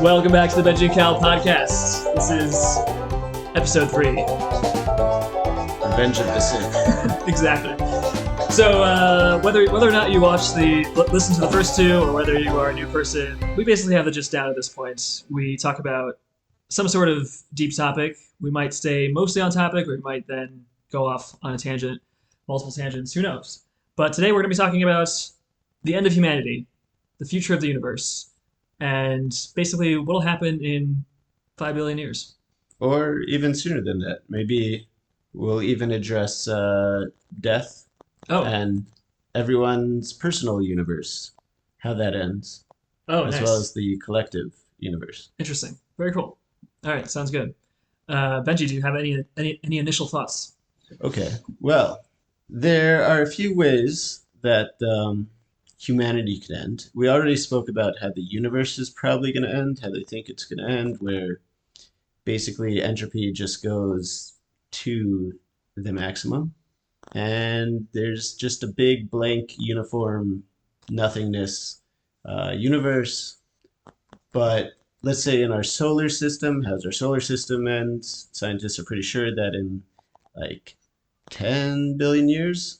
Welcome back to the Benjy and Cal podcast. This is episode 3. Revenge of the Sith. Exactly. So whether or not you listen to the first two, or whether you are a new person, we basically have the gist down at this point. We talk about some sort of deep topic. We might stay mostly on topic, or we might then go off on a tangent, multiple tangents, who knows. But today we're going to be talking about the end of humanity, the future of the universe, and basically what'll happen in 5 billion years. Or even sooner than that. Maybe we'll even address death and everyone's personal universe, how that ends, as nice. well as the collective universe. Interesting. Very cool. All right, sounds good. Benjy, do you have any initial thoughts? Okay, well, there are a few ways that humanity could end. We already spoke about how the universe is probably going to end, how they think it's going to end, where basically entropy just goes to the maximum. And there's just a big blank uniform nothingness universe. But let's say in our solar system, how's our solar system end? Scientists are pretty sure that in like 10 billion years,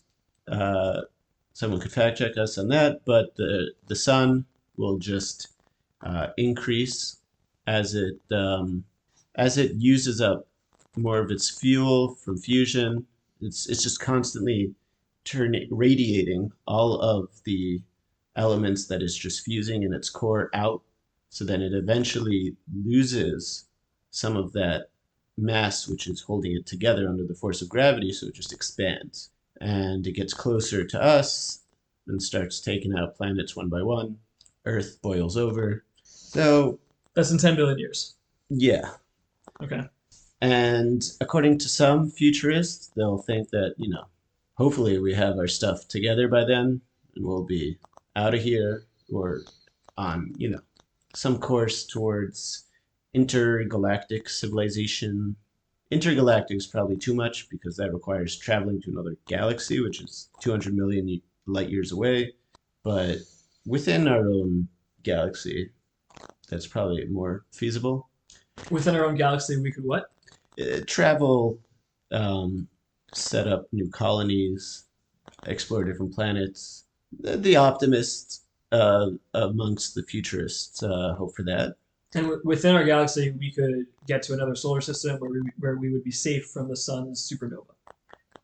someone could fact check us on that, but the sun will just increase as it uses up more of its fuel from fusion. It's just constantly radiating all of the elements that it's just fusing in its core out. So then it eventually loses some of that mass which is holding it together under the force of gravity, so it just expands. And it gets closer to us and starts taking out planets one by one. Earth boils over. So that's in 10 billion years. Yeah. Okay. And according to some futurists, they'll think that, hopefully we have our stuff together by then and we'll be out of here or on, some course towards intergalactic civilization. Intergalactic is probably too much because that requires traveling to another galaxy, which is 200 million light years away. But within our own galaxy, that's probably more feasible. Within our own galaxy, we could what? Travel, set up new colonies, explore different planets. The optimists amongst the futurists hope for that. And within our galaxy, we could get to another solar system where we would be safe from the sun's supernova.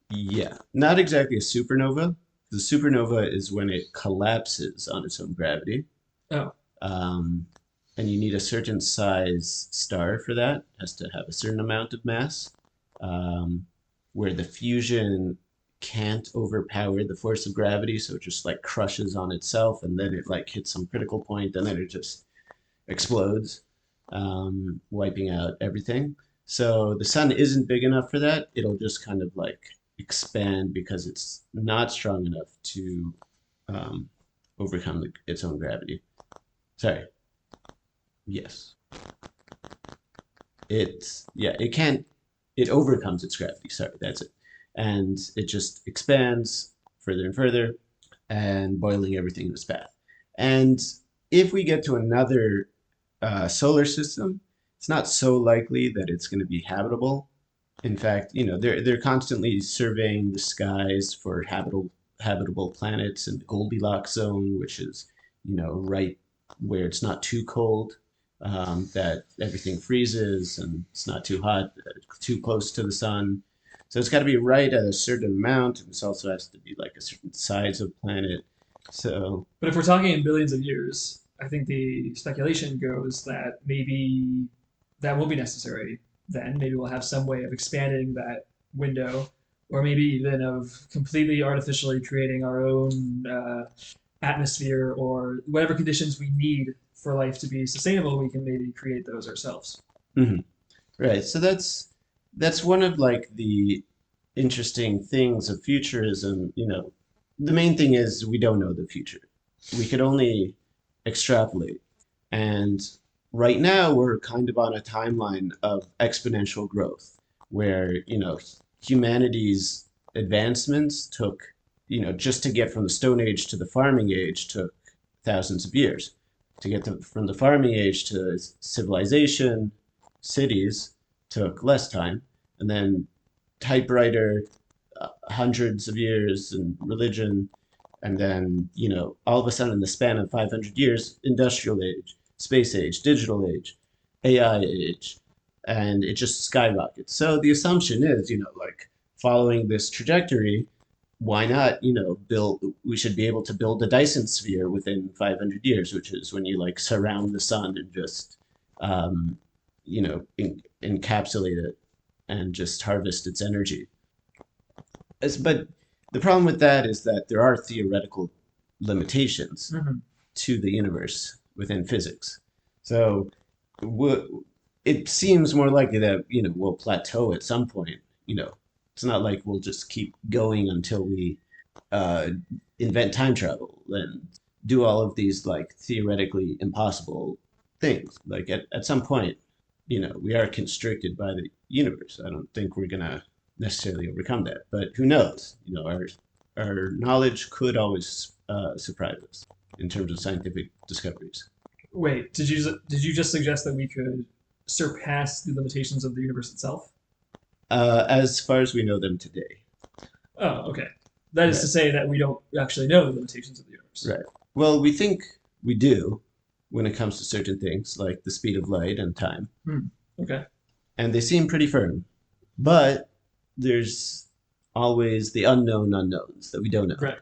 Yeah, not exactly a supernova. The supernova is when it collapses on its own gravity. Oh. And you need a certain size star for that. It has to have a certain amount of mass, where the fusion can't overpower the force of gravity, so it just like crushes on itself, and then it like hits some critical point, and then it just explodes, wiping out everything. So the sun isn't big enough for that. It'll just kind of like expand because it's not strong enough to overcome its own gravity. Sorry. Yes. It can't, it overcomes its gravity. Sorry, that's it. And it just expands further and further and boiling everything in its path. And if we get to another solar system, it's not so likely that it's going to be habitable. In fact, they're constantly surveying the skies for habitable planets in the Goldilocks zone, which is, right where it's not too cold, that everything freezes, and it's not too hot, too close to the sun. So it's got to be right at a certain amount. This also has to be like a certain size of planet. So, but if we're talking in billions of years, I think the speculation goes that maybe that won't be necessary then. Maybe we'll have some way of expanding that window, or maybe even of completely artificially creating our own atmosphere, or whatever conditions we need for life to be sustainable, we can maybe create those ourselves. Mm-hmm. Right. So that's one of like the interesting things of futurism. The main thing is we don't know the future. We could only extrapolate. And right now we're kind of on a timeline of exponential growth where, humanity's advancements took, just to get from the Stone Age to the farming age took thousands of years. to get from the farming age to civilization, cities took less time, and then typewriter, hundreds of years, and religion, and then all of a sudden, in the span of 500 years, industrial age, space age, digital age, AI age, and it just skyrockets. So the assumption is, like following this trajectory, why not, build, we should be able to build a Dyson sphere within 500 years, which is when you like surround the sun and just, encapsulate it and just harvest its energy. But the problem with that is that there are theoretical limitations Hmm. to the universe within physics. So it seems more likely that we'll plateau at some point. It's not like we'll just keep going until we uh, invent time travel and do all of these like theoretically impossible things. Like at some point, we are constricted by the universe. I don't think we're gonna necessarily overcome that, but who knows? Our knowledge could always surprise us in terms of scientific discoveries. Wait, did you just suggest that we could surpass the limitations of the universe itself? As far as we know them today. Oh, okay. That is to Right. say that we don't actually know the limitations of the universe. Right. Well, we think we do when it comes to certain things like the speed of light and time, Hmm. Okay. and they seem pretty firm. But there's always the unknown unknowns that we don't know. Right.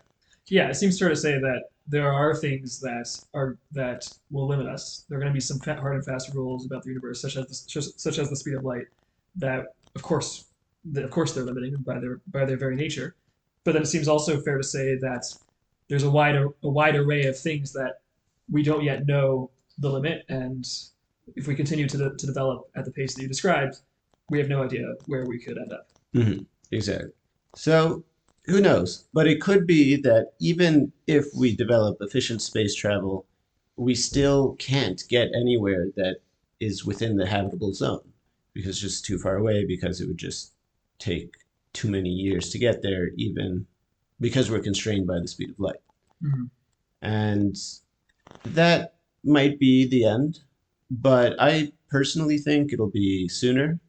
Yeah, it seems fair to say that there are things that will limit us. There are going to be some hard and fast rules about the universe, such as the speed of light, that of course they're limiting by their very nature. But then it seems also fair to say that there's a wide array of things that we don't yet know the limit, and if we continue to develop at the pace that you described, we have no idea where we could end up. Exactly. So who knows? But it could be that even if we develop efficient space travel, we still can't get anywhere that is within the habitable zone because it's just too far away, because it would just take too many years to get there, even because we're constrained by the speed of light. Mhm. And that might be the end, but I personally think it'll be sooner.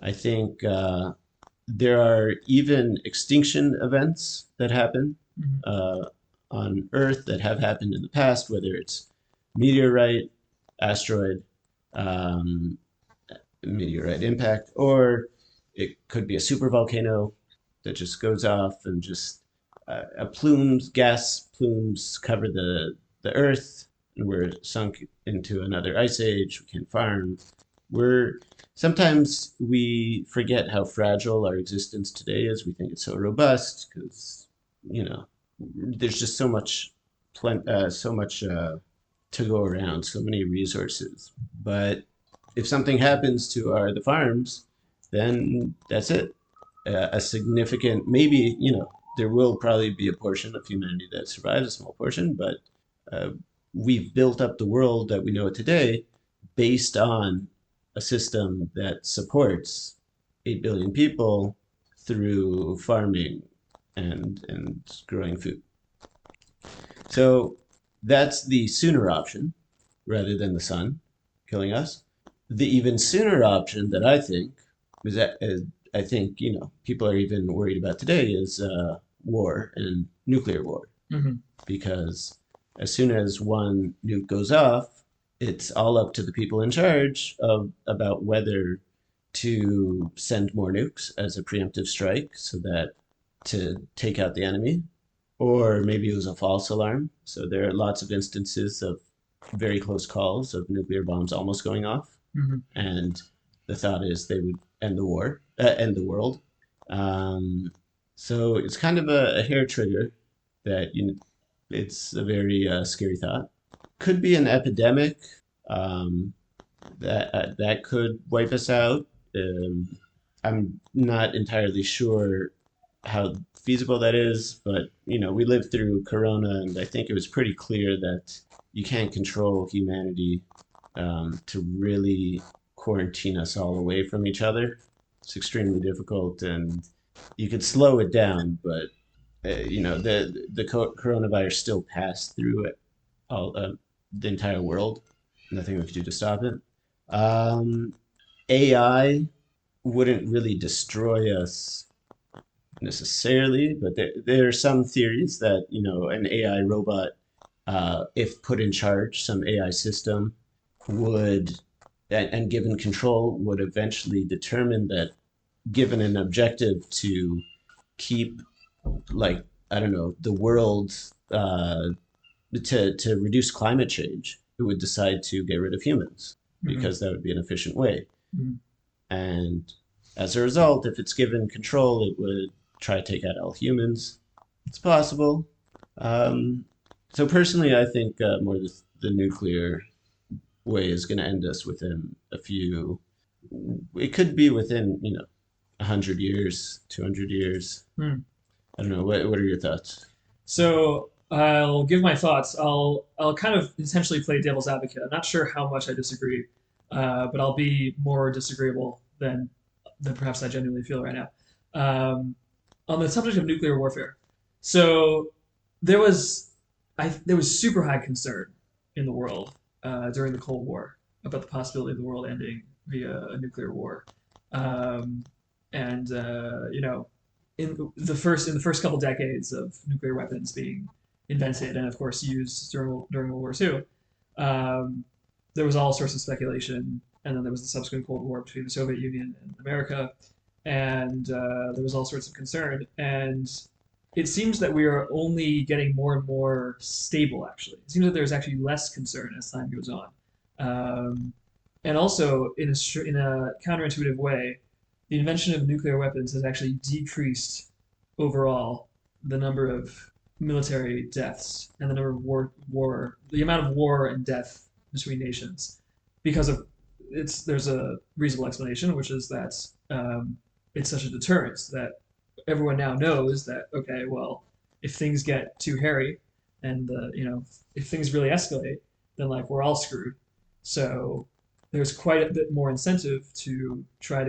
I think there are even extinction events that happen Mhm. uh, on Earth that have happened in the past, whether it's meteorite, asteroid, um, meteorite impact, or it could be a supervolcano that just goes off and just gas plumes cover the Earth, and we're sunk into another ice age. We can't farm. We're Sometimes we forget how fragile our existence today is. We think it's so robust because you know there's just so much to go around, so many resources. But if something happens to the farms, then that's it. A significant, maybe there will probably be a portion of humanity that survives, a small portion, but uh, we've built up the world that we know it today based on a system that supports 8 billion people through farming and growing food. So that's the sooner option rather than the sun killing us. The even sooner option that I think I think people are even worried about today is war and nuclear war, Mhm. because as soon as one nuke goes off, it's all up to the people in charge of about whether to send more nukes as a preemptive strike so that to take out the enemy, or maybe it was a false alarm. So there are lots of instances of very close calls of nuclear bombs almost going off, Mhm. and the thought is they would end the world. Um, so it's kind of a hair trigger that it's a very scary thought. Could be an epidemic um, that could wipe us out. Um, I'm not entirely sure how feasible that is, but we lived through Corona, and I think it was pretty clear that you can't control humanity to really quarantine us all away from each other. It's extremely difficult, and you could slow it down, but the coronavirus still passed through it all the entire world. Nothing we could do to stop it. Um, AI wouldn't really destroy us necessarily, but there are some theories that, an AI robot, if put in charge, some AI system would, and given control, would eventually determine that, given an objective to keep, like, I don't know, the world, to reduce climate change, it would decide to get rid of humans Mm-hmm. because that would be an efficient way. Mm-hmm. And as a result, if it's given control, it would try to take out all humans. It's possible. Um, so personally, I think more the nuclear way is going to end us within a few. It could be within 100 years, 200 years. Hmm. I don't know. What are your thoughts? So I'll give my thoughts. I'll kind of intentionally play devil's advocate. I'm not sure how much I disagree, but I'll be more disagreeable than perhaps I genuinely feel right now. Um, on the subject of nuclear warfare, so there was there was super high concern in the world during the Cold War about the possibility of the world ending via a nuclear war, um, and in the first couple decades of nuclear weapons being invented and of course used during World War II, um, there was all sorts of speculation, and then there was the subsequent Cold War between the Soviet Union and America, and there was all sorts of concern. And it seems that we are only getting more and more stable. Actually, it seems that there's actually less concern as time goes on, um, and also in a counterintuitive way, the invention of nuclear weapons has actually decreased overall the number of military deaths and the number of the amount of war and death between nations because of there's a reasonable explanation, which is that it's such a deterrence that everyone now knows that okay, well, if things get too hairy and if things really escalate, then like we're all screwed. So there's quite a bit more incentive to try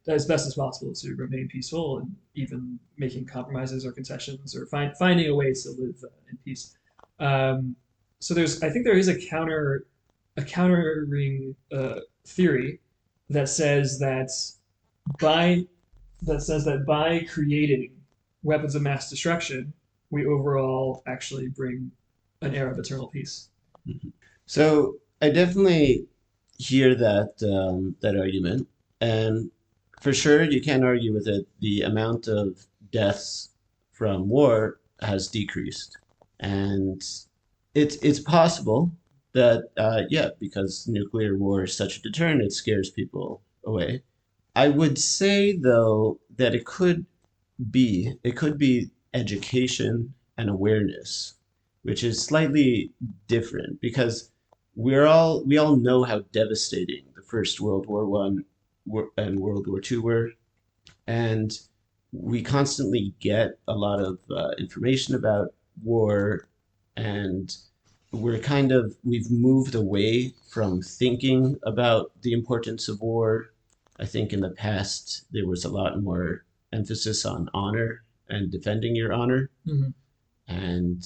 as best as possible to remain peaceful and even making compromises or concessions or finding a way to live in peace. Um, so I think there is a countering theory that says that by by creating weapons of mass destruction, we overall actually bring an era of eternal peace. Mhm. So I definitely hear that argument, and for sure you can't argue with it. The amount of deaths from war has decreased, and it's possible that yeah, because nuclear war is such a deterrent, it scares people away. I would say though that it could be education and awareness, which is slightly we all know how devastating the First World War I and World War II were, and we constantly get a lot of information about war, and we've moved away from thinking about the importance of war. I think in the past there was a lot more emphasis on honor and defending your honor, Mm-hmm. and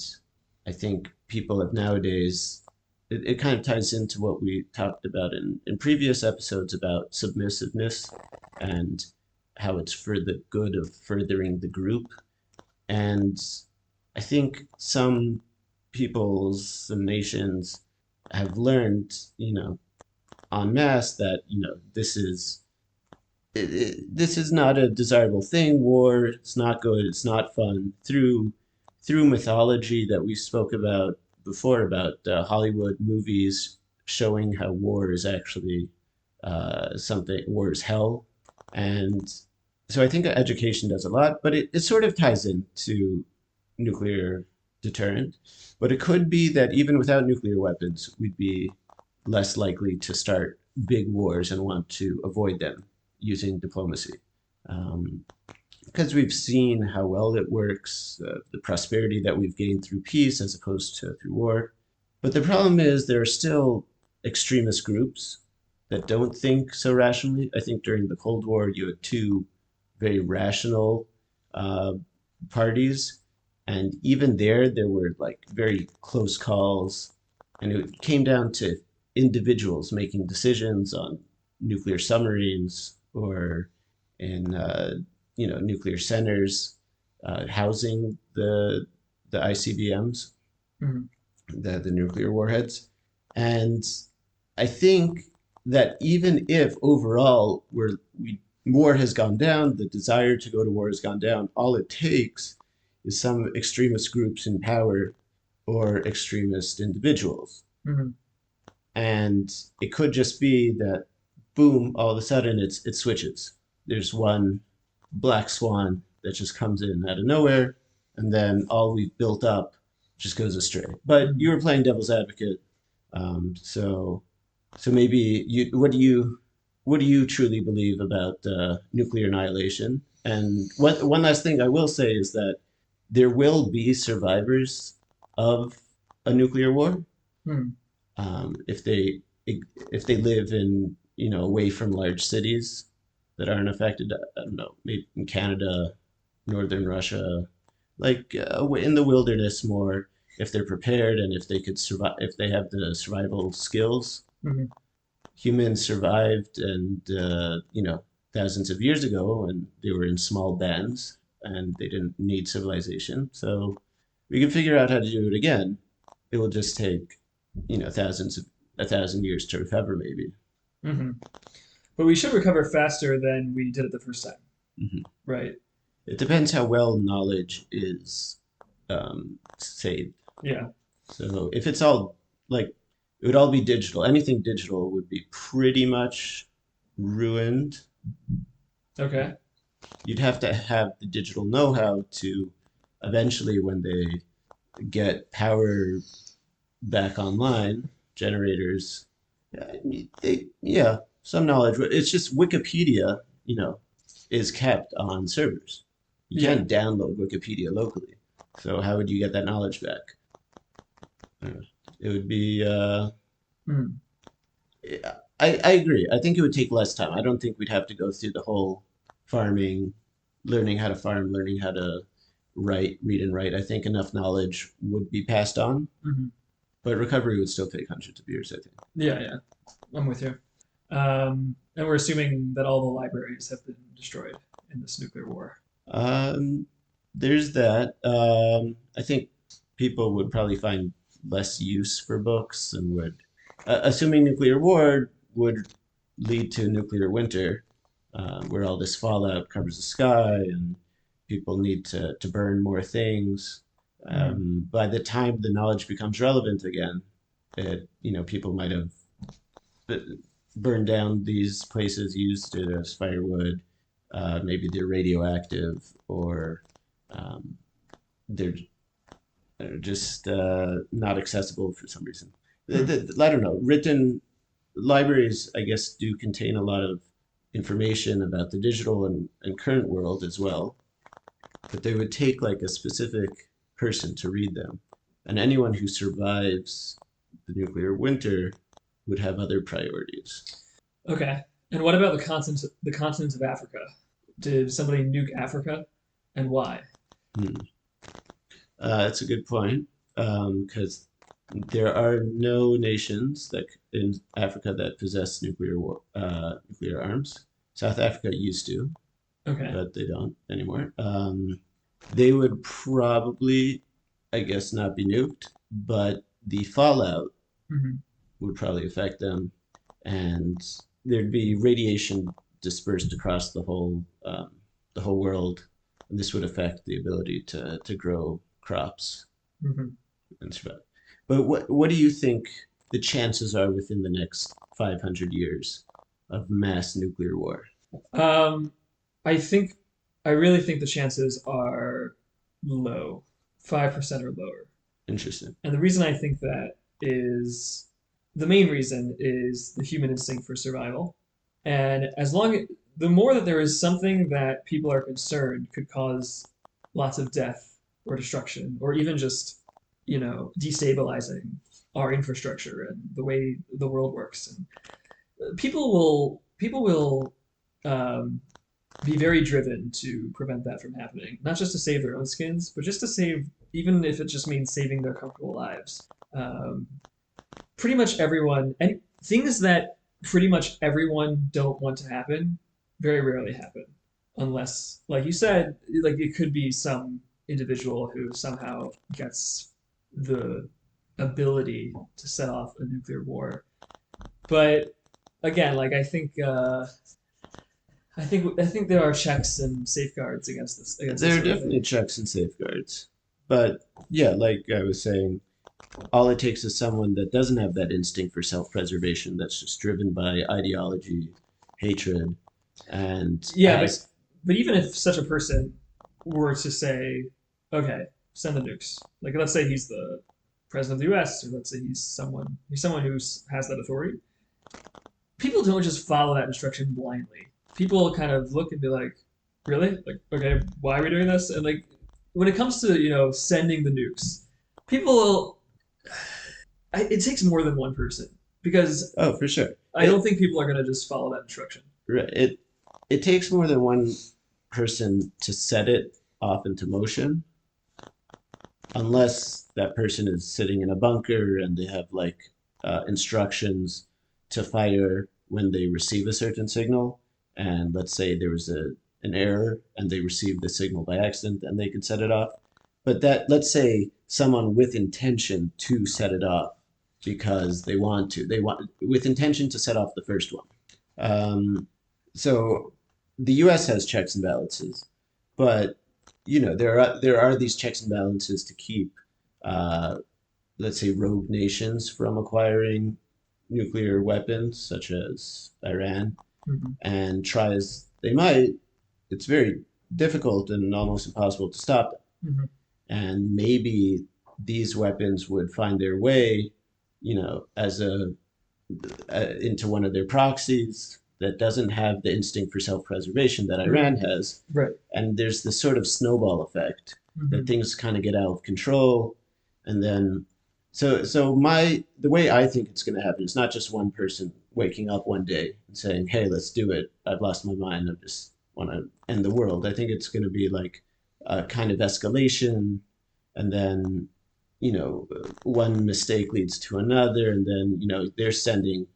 I think people of nowadays, it kind of ties into what we talked about in previous episodes about submissiveness and how it's for the good of furthering the group. And I think some peoples, some nations have learned, en masse that, this is not a desirable thing. War, it's not good. It's not fun. Through mythology that we spoke about before, about Hollywood movies showing how war is actually something. War is hell, and so I think education does a lot, but it sort of ties into nuclear deterrent. But it could be that even without nuclear weapons, we'd be less likely to start big wars and want to avoid them using diplomacy. Um, because we've seen how well it works, the prosperity that we've gained through peace as opposed to through war. But the problem is there are still extremist groups that don't think so rationally. I think during the Cold War, you had two very rational uh, parties, and even there were like very close calls. and it came down to individuals making decisions on nuclear submarines or in nuclear centers housing the ICBMs, Mhm. the nuclear warheads. And I think that even if overall war has gone down, the desire to go to war has gone down, all it takes is some extremist groups in power or extremist individuals. Mhm. And it could just be that, boom, all of a sudden it switches. There's one black swan that just comes in out of nowhere, and then all we've built up just goes astray. But you Mhm. were playing devil's advocate, so maybe what do you truly believe about nuclear annihilation? And one last thing I will say is that there will be survivors of a nuclear war Mhm. if they live in away from large cities that aren't affected. I don't know, maybe in Canada, northern Russia, like in the wilderness more. If they're prepared and if they could survive, if they have the survival skills, Mhm. humans survived, and thousands of years ago, and they were in small bands and they didn't need civilization. So we can figure out how to do it again. It will just take thousands of a thousand years to recover, maybe. Mhm. But we should recover faster than we did it the first time, Hmm. right? It depends how well knowledge is saved. Yeah. So if it's all like it would all be digital, anything digital would be pretty much ruined. Okay. You'd have to have the digital know-how to eventually, when they get power back online, generators, some knowledge. It's just Wikipedia, is kept on servers. You Yeah. can't download Wikipedia locally. So how would you get that knowledge back? It would be. Mhm. I agree. I think it would take less time. I don't think we'd have to go through the whole farming, learning how to farm, learning how to read and write. I think enough knowledge would be passed on, Mhm. but recovery would still take hundreds of years, I think. Yeah. Yeah. I'm with you. And we're assuming that all the libraries have been destroyed in this nuclear war. Um, there's that. I think people would probably find less use for books and assuming nuclear war would lead to nuclear winter, where all this fallout covers the sky and people need to burn more things. Mhm. By the time the knowledge becomes relevant again, people might have b- burned down these places, used it as firewood. Maybe they're radioactive, or um, they're, they're just not accessible for some reason. Hmm. I don't know. Written libraries, I guess, do contain a lot of information about the digital and current world as well, but they would take like a specific person to read them. And anyone who survives the nuclear winter would have other priorities. Okay. And what about the continent of Africa? Did somebody nuke Africa, and why? Hmm. That's a good point, because there are no nations that in Africa that possess nuclear arms. South Africa used to, Okay. but they don't anymore. They would probably, I guess, not be nuked, but the fallout Hmm. would probably affect them, and there'd be radiation dispersed across the whole world, and this would affect the ability to grow crops Hmm. and survive. But what do you think the chances are within the next 500 years of mass nuclear war? Um, I think, I really think the chances are low, 5% or lower. Interesting. And the reason I think that is the main reason is the human instinct for survival. And the more that there is something that people are concerned could cause lots of death or destruction, or even just, destabilizing our infrastructure and the way the world works. And people will um, be very driven to prevent that from happening, not just to save their own skins, but just to save, even if it just means saving their comfortable lives. Um, pretty much everyone, and things that pretty much everyone don't want to happen very rarely happen unless, like you said, like it could be some individual who somehow gets the ability to set off a nuclear war. But again, like I think there are checks and safeguards against this There are sort of definitely thing. checks and safeguards. But yeah, like I was saying, all it takes is someone that doesn't have that instinct for self-preservation, that's just driven by ideology, hatred, and Yeah, has but even if such a person were to say, okay, send the nukes. Like let's say he's the president of the U.S. or let's say he's someone who has that authority. People don't just follow that instruction blindly. People kind of look and be like, really? Like, okay, why are we doing this? And like, when it comes to sending the nukes, people it takes more than one person because oh, for sure. I don't think people are going to just follow that instruction. It it takes more than one person to set it off into motion, unless that person is sitting in a bunker and they have like instructions to fire when they receive a certain signal. And let's say there was an error and they received the signal by accident and they could set it off. But that, let's say someone with intention to set it off because they want with intention to set off the first one. Um, so the U.S. has checks and balances, but there are these checks and balances to keep, uh, let's say, rogue nations from acquiring nuclear weapons, such as Iran, Mm-hmm. and try as they might, it's very difficult and almost impossible to stop them. Mm-hmm. And maybe these weapons would find their way, as into one of their proxies that doesn't have the instinct for self-preservation that Mm-hmm. Iran has. Right. And there's this sort of snowball effect that Mm-hmm. things kind of get out of control. And then, so the way I think it's going to happen is not just one person waking up one day and saying, "Hey, let's do it. I've lost my mind. I just want to end the world." I think it's going to be like a kind of escalation, and then one mistake leads to another, and then they're sending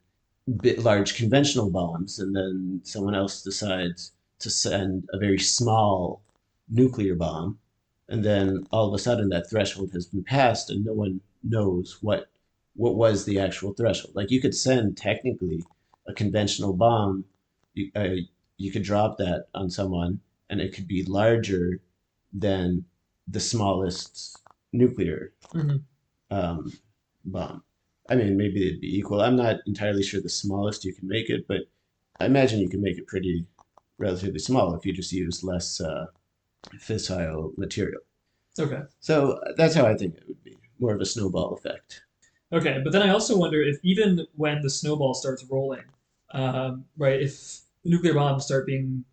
large conventional bombs, and then someone else decides to send a very small nuclear bomb, and then all of a sudden that threshold has been passed, and no one knows what was the actual threshold. Like you could send technically a conventional bomb, you could drop that on someone, and it could be larger than the smallest nuclear Mm-hmm. um, bomb. I mean, maybe it'd be equal. I'm not entirely sure the smallest you can make it, but I imagine you can make it pretty relatively small if you just use less fissile material. Okay. So that's how I think it would be more of a snowball effect. Okay, but then I also wonder if even when the snowball starts rolling, right, if nuclear bombs start being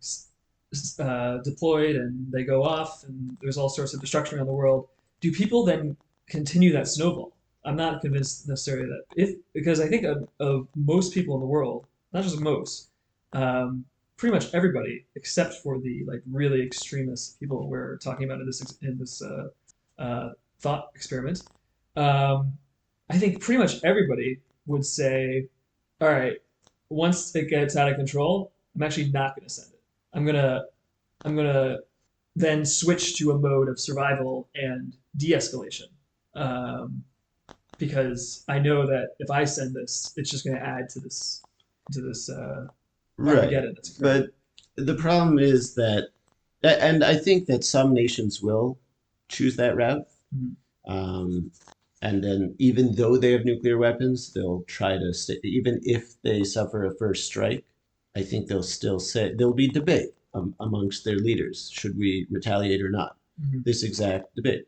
deployed and they go off and there's all sorts of destruction around the world, do people then continue that snowball? I'm not convinced necessarily that if because I think of most people in the world, not just most, pretty much everybody except for the like really extremist people we're talking about in this thought experiment. Um, I think pretty much everybody would say, all right, once it gets out of control, I'm actually not going to send it. I'm gonna then switch to a mode of survival and de-escalation, um, because I know that if I send this, it's just going to add to this Right. Armageddon that's occurring. But the problem is that, and I think that some nations will choose that route. Mhm. Um, and then, even though they have nuclear weapons, they'll try to stay, even if they suffer a first strike, I think they'll still say, there'll be debate amongst their leaders. Should we retaliate or not? Mhm. This exact debate.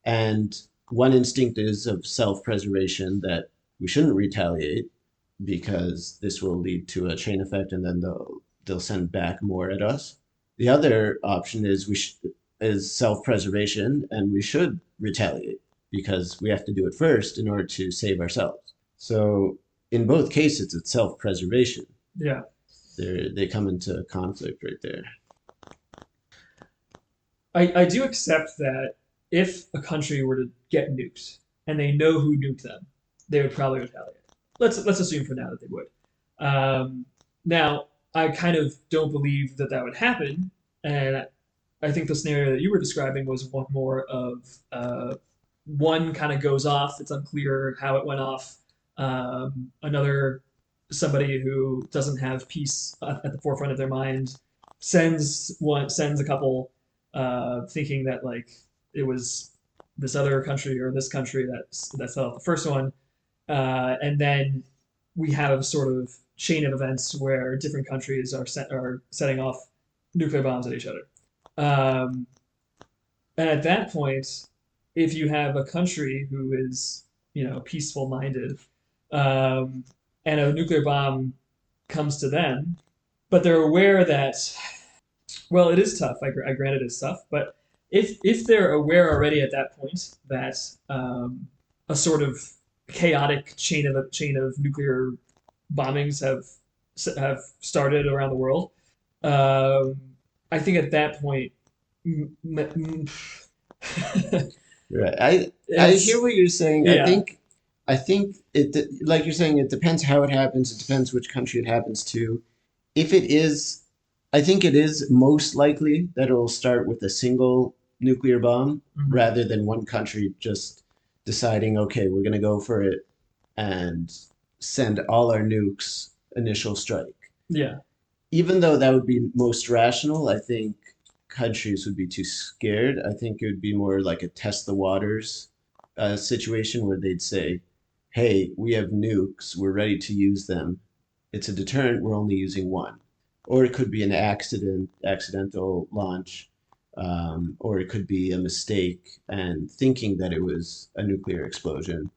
And one instinct is of self preservation, that we shouldn't retaliate because this will lead to a chain effect, and then they'll send back more at us. The other option is self-preservation, and we should retaliate because we have to do it first in order to save ourselves. So in both cases, it's self-preservation. Yeah, They come into conflict right there. I do accept that if a country were to get nuked and they know who nuked them, they would probably retaliate. let's assume for now that they would. Now, I kind of don't believe that that would happen, and I think the scenario that you were describing was one more of one kind of goes off. It's unclear how it went off. Another somebody who doesn't have peace at the forefront of their mind sends a couple, thinking that like it was this other country or this country that set off the first one, and then we have sort of chain of events where different countries are setting off nuclear bombs at each other. Um, and at that point, if you have a country who is, peaceful minded, um, and a nuclear bomb comes to them, but they're aware that, well, it is tough. I grant it is tough, but if they're aware already at that point that a sort of chaotic chain of nuclear bombings have started around the world, um, I think at that point, Right. I hear it's what you're saying. yeah, I think like you're saying, it depends how it happens. It depends which country it happens to. If it is, I think it is most likely that it'll start with a single nuclear bomb mhm, rather than one country just deciding, okay, we're gonna go for it and send all our nukes initial strike. yeah, Even though that would be most rational, I think countries would be too scared. I think it would be more like a test the waters situation where they'd say, hey, we have nukes, we're ready to use them. It's a deterrent, we're only using one. Or it could be an accidental launch, or it could be a mistake and thinking that it was a nuclear explosion.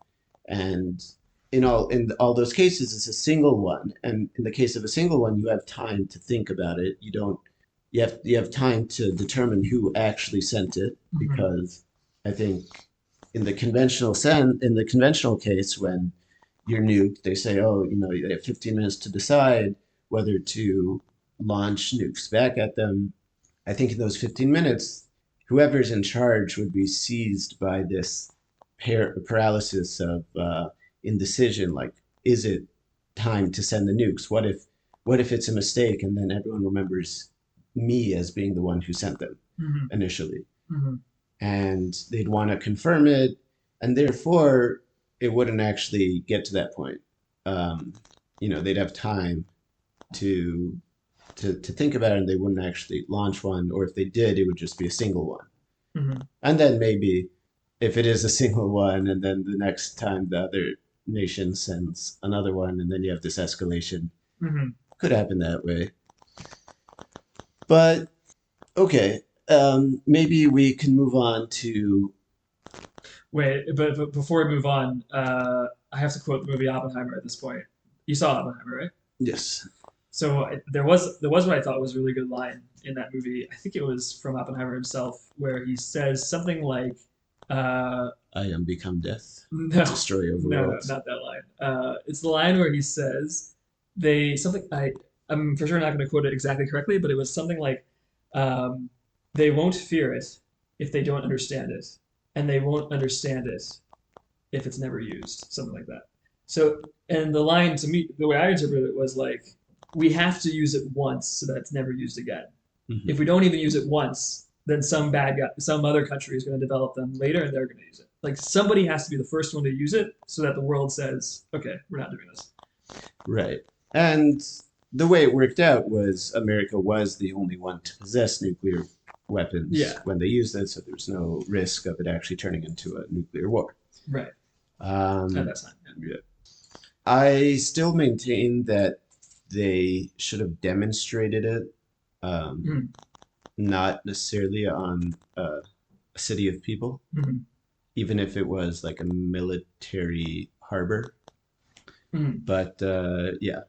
And in all those cases, it's a single one. And in the case of a single one, you have time to think about it. You have time to determine who actually sent it, mhm, because I think in the conventional case, when you're nuked, they say, oh, you have 15 minutes to decide whether to launch nukes back at them. I think in those 15 minutes, whoever's in charge would be seized by this paralysis of indecision. Like, is it time to send the nukes? What if it's a mistake, and then everyone remembers me as being the one who sent them mhm, initially, mhm, and they'd want to confirm it, and therefore it wouldn't actually get to that point. Um, they'd have time to to think about it, and they wouldn't actually launch one, or if they did, it would just be a single one. mhm, And then maybe if it is a single one, and then the next time the other nation sends another one, and then you have this escalation. mhm. Could happen that way. But okay, maybe we can move on to Wait, but before we move on, I have to quote the movie Oppenheimer at this point. You saw Oppenheimer, right? yes. So there was what I thought was a really good line in that movie. I think it was from Oppenheimer himself, where he says something like, I am become death, "No, destroyer of no, worlds. not that line. It's the line where he says they something I'm for sure not going to quote it exactly correctly, but it was something like, um, they won't fear it if they don't understand it, and they won't understand it if it's never used, something like that. So, and the line to me, the way I interpreted it was like, we have to use it once so that it's never used again. If Hmm. we don't even use it once, then some bad guy, some other country is going to develop them later and they're going to use it. Like somebody has to be the first one to use it so that the world says, okay, we're not doing this. Right. And the way it worked out was America was the only one to possess nuclear weapons Yeah, when they used it, so there was no risk of it actually turning into a nuclear war. right. At Um, that time. Yeah. yeah. I still maintain that they should have demonstrated it, um, Mm-hmm. not necessarily on a city of people, Mm-hmm. even if it was like a military harbor. Mm-hmm. But yeah,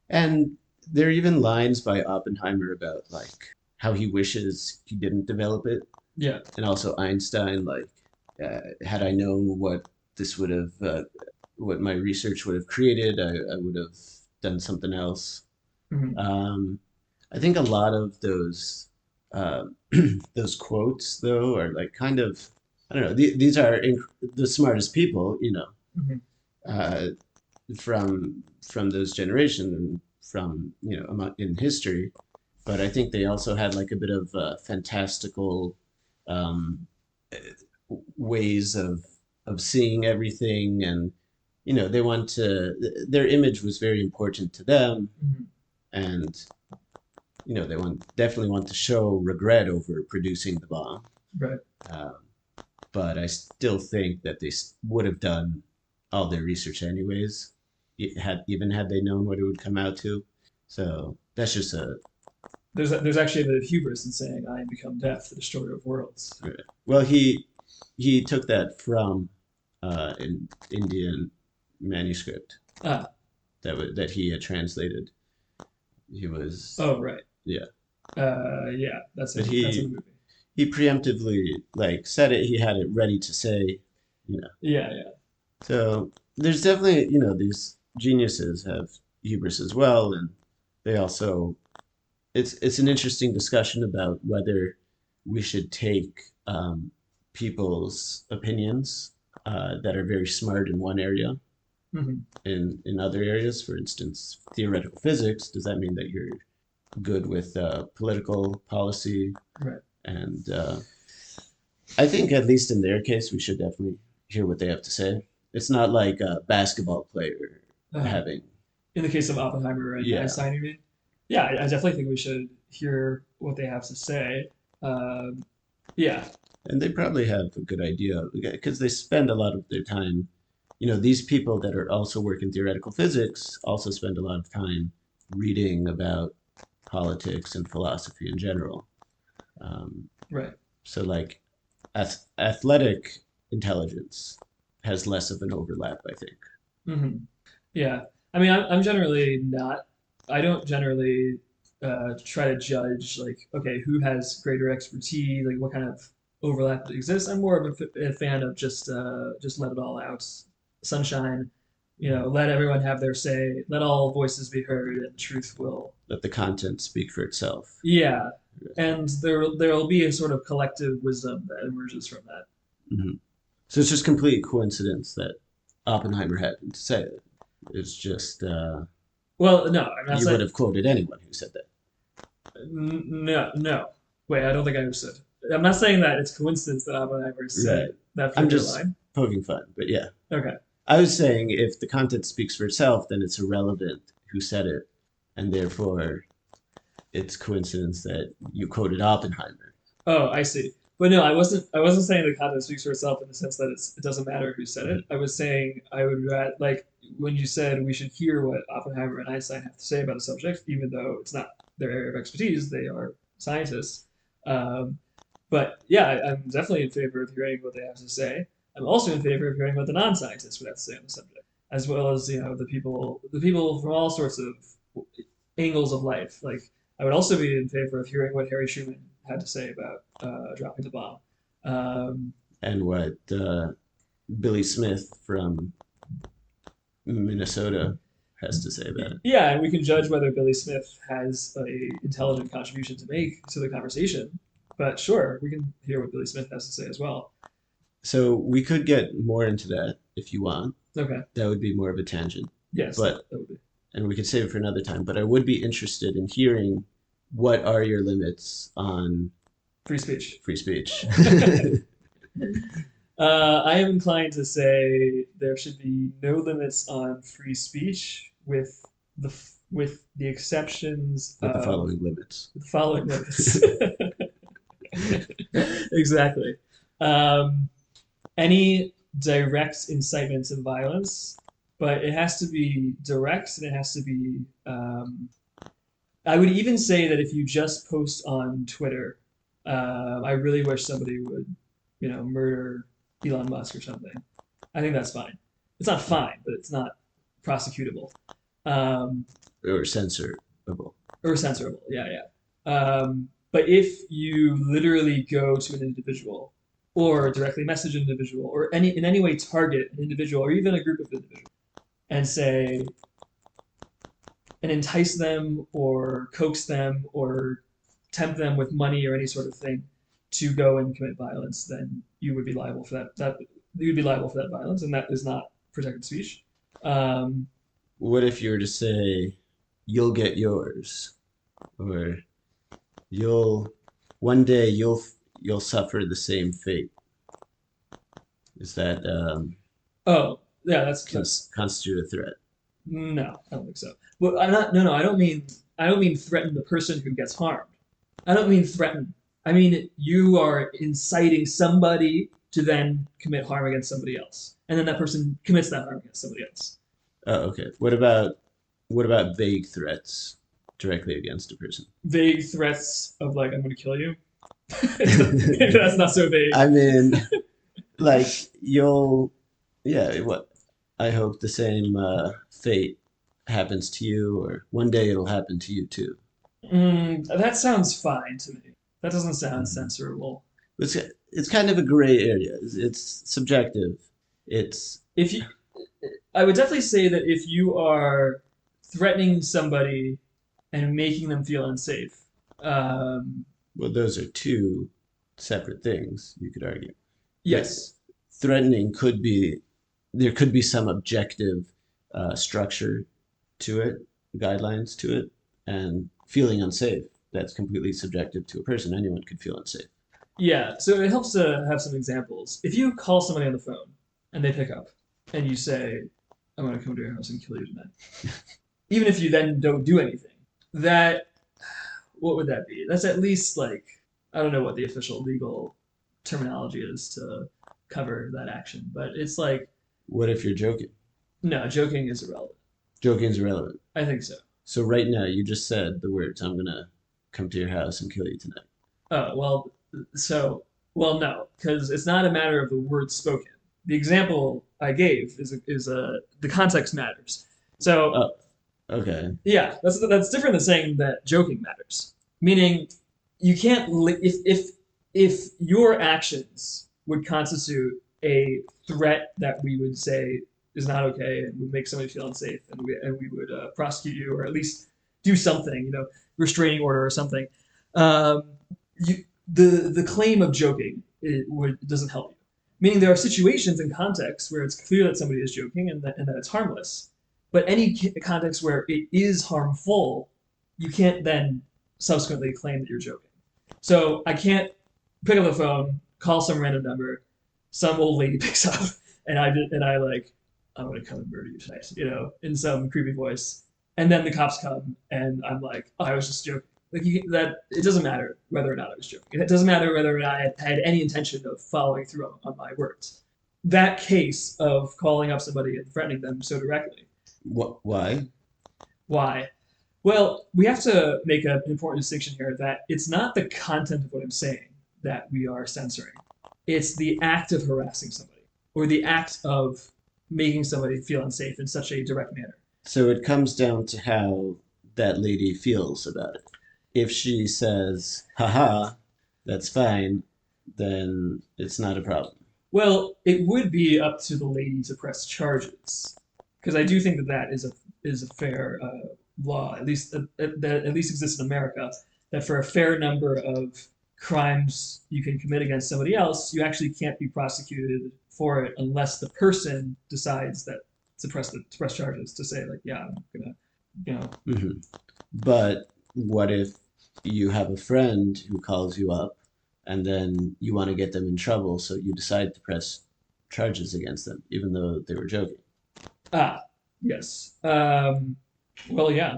and there are even lines by Oppenheimer about like how he wishes he didn't develop it, Yeah. and also Einstein, like, had I known what this would have, what my research would have created, I would have done something else. Mm-hmm. Um, I think a lot of those uh, those quotes though are like kind of, I don't know, these are the smartest people, Mm-hmm. uh, from those generations and from in history. But I think they also had like a bit of fantastical um, ways of seeing everything, and they want to their image was very important to them, Mhm. and they definitely want to show regret over producing the bomb. Right. Um, but I still think that they would have done all their research anyways, had they known what it would come out to. So that's just a There's actually a bit of hubris in saying, "I am become death, the destroyer of worlds." well, he took that from an Indian manuscript Ah, that he had translated. He was oh right. yeah, Yeah, but that's in the movie. he preemptively like said it. He had it ready to say, you know. Yeah, yeah. So there's definitely these geniuses have hubris as well, and they also it's an interesting discussion about whether we should take people's opinions that are very smart in one area Hmm. in other areas. For instance, theoretical physics. Does that mean that you're good with political policy? Right. And I think at least in their case, we should definitely hear what they have to say. It's not like a basketball player Uh, having in the case of Oppenheimer and yeah. Einstein, you mean? Yeah, I definitely think we should hear what they have to say. Um, yeah, And they probably have a good idea because they spend a lot of their time, these people that are also work in theoretical physics also spend a lot of time reading about politics and philosophy in general. Um, right. so, like, athletic intelligence has less of an overlap, I think. Hmm. Yeah. I mean, I'm generally not, I don't generally try to judge, like, okay, who has greater expertise, like, what kind of overlap exists. I'm more of a fan of just let it all out. Sunshine, let everyone have their say, let all voices be heard, and truth will. Let the content speak for itself. Yeah. And there'll be a sort of collective wisdom that emerges from that. Mhm. So it's just complete coincidence that Oppenheimer happened to say it. It's just Well, no, I'm not you would saying. have quoted anyone who said that. No, no. Wait, I don't think I understood. I'm not saying that it's coincidence that Oppenheimer Right. said that I'm particular just line. poking fun, but yeah. Okay. I was saying if the content speaks for itself, then it's irrelevant who said it, and therefore it's coincidence that you quoted Oppenheimer. Oh, I see. But no, I wasn't saying the content speaks for itself in the sense that it doesn't matter who said it. I was saying I would like when you said we should hear what Oppenheimer and Einstein have to say about a subject, even though it's not their area of expertise. They are scientists. Um, but yeah, I'm definitely in favor of hearing what they have to say. I'm also in favor of hearing what the non-scientists would have to say on the subject, as well as the people from all sorts of angles of life. Like I would also be in favor of hearing what Harry Truman had to say about dropping the bomb. Um, And what Billy Smith from Minnesota has to say about it. yeah, and we can judge whether Billy Smith has a intelligent contribution to make to the conversation. But sure, we can hear what Billy Smith has to say as well. So we could get more into that if you want. Okay. That would be more of a tangent. Yes, that, But that would be and we could save it for another time. But I would be interested in hearing what are your limits on free speech. free speech. I am inclined to say there should be no limits on free speech, with the exceptions With the of following limits. the following limits. Exactly. Um, any direct incitements of violence, but it has to be direct and it has to be. I would even say that if you just post on Twitter, I really wish somebody would, murder Elon Musk or something. I think that's fine. It's not fine, but it's not prosecutable. Um, Or censorable. or censorable. Yeah, yeah. But if you literally go to an individual, or directly message an individual, or in any way target an individual, or even a group of individuals, and say and entice them, or coax them, or tempt them with money or any sort of thing to go and commit violence, then you would be liable for that. You would be liable for that violence, and that is not protected speech. Um, What if you were to say, "You'll get yours," or "You'll one day you'll suffer the same fate"? Is that oh, yeah, that's constitute a threat? no, I don't think so. Well, I'm not. No, no, I don't mean threaten the person who gets harmed. I don't mean threaten. I mean you are inciting somebody to then commit harm against somebody else, and then that person commits that harm against somebody else. Oh, okay. What about vague threats directly against a person? Vague threats of like I'm going to kill you. Maybe that's not so vague. I mean, like you'll, yeah. What I hope the same fate happens to you, or one day it'll happen to you too. That sounds fine to me. That doesn't sound Mhm. censorable. It's kind of a gray area. It's subjective. It's If you, I would definitely say that if you are threatening somebody and making them feel unsafe, um, well, those are two separate things. You could argue that yes, threatening could be there could be some objective structure to it, guidelines to it, and feeling unsafe. That's completely subjective to a person. Anyone could feel unsafe. yeah. So it helps to have some examples. If you call somebody on the phone and they pick up, and you say, "I'm going to come to your house and kill you tonight," even if you then don't do anything, that what would that be? That's at least like I don't know what the official legal terminology is to cover that action, but it's like What if you're joking? no, joking is irrelevant. Joking is irrelevant. I think so. So right now, you just said the words, "I'm gonna come to your house and kill you tonight." Oh well, so well no, because it's not a matter of the words spoken. The example I gave is the context matters. So Oh, okay. yeah, that's different than saying that joking matters. Meaning, you can't if your actions would constitute a threat that we would say is not okay and would make somebody feel unsafe, and we would prosecute you or at least do something, restraining order or something. Um, the claim of joking doesn't help you. Meaning, there are situations and contexts where it's clear that somebody is joking and that it's harmless, but any context where it is harmful, you can't then subsequently claim that you're joking. So I can't pick up the phone, call some random number, some old lady picks up, and I like, I'm gonna come and murder you tonight, in some creepy voice, and then the cops come, and I'm like, oh, I was just joking. Like that, it doesn't matter whether or not I was joking. It doesn't matter whether or not I had any intention of following through on my words. That case of calling up somebody and threatening them so directly. Why? Why? Well, we have to make an important distinction here that it's not the content of what I'm saying that we are censoring. It's the act of harassing somebody or the act of making somebody feel unsafe in such a direct manner. So it comes down to how that lady feels about it. If she says, "Haha, that's fine," then it's not a problem. Well, it would be up to the lady to press charges because I do think that is a fair law, at least that at least exists in America, that for a fair number of crimes you can commit against somebody else, you actually can't be prosecuted for it unless the person decides that to press charges to say like, yeah, I'm gonna, you know, hmm But what if you have a friend who calls you up and then you want to get them in trouble, so you decide to press charges against them, even though they were joking? ah, yes, well, yeah,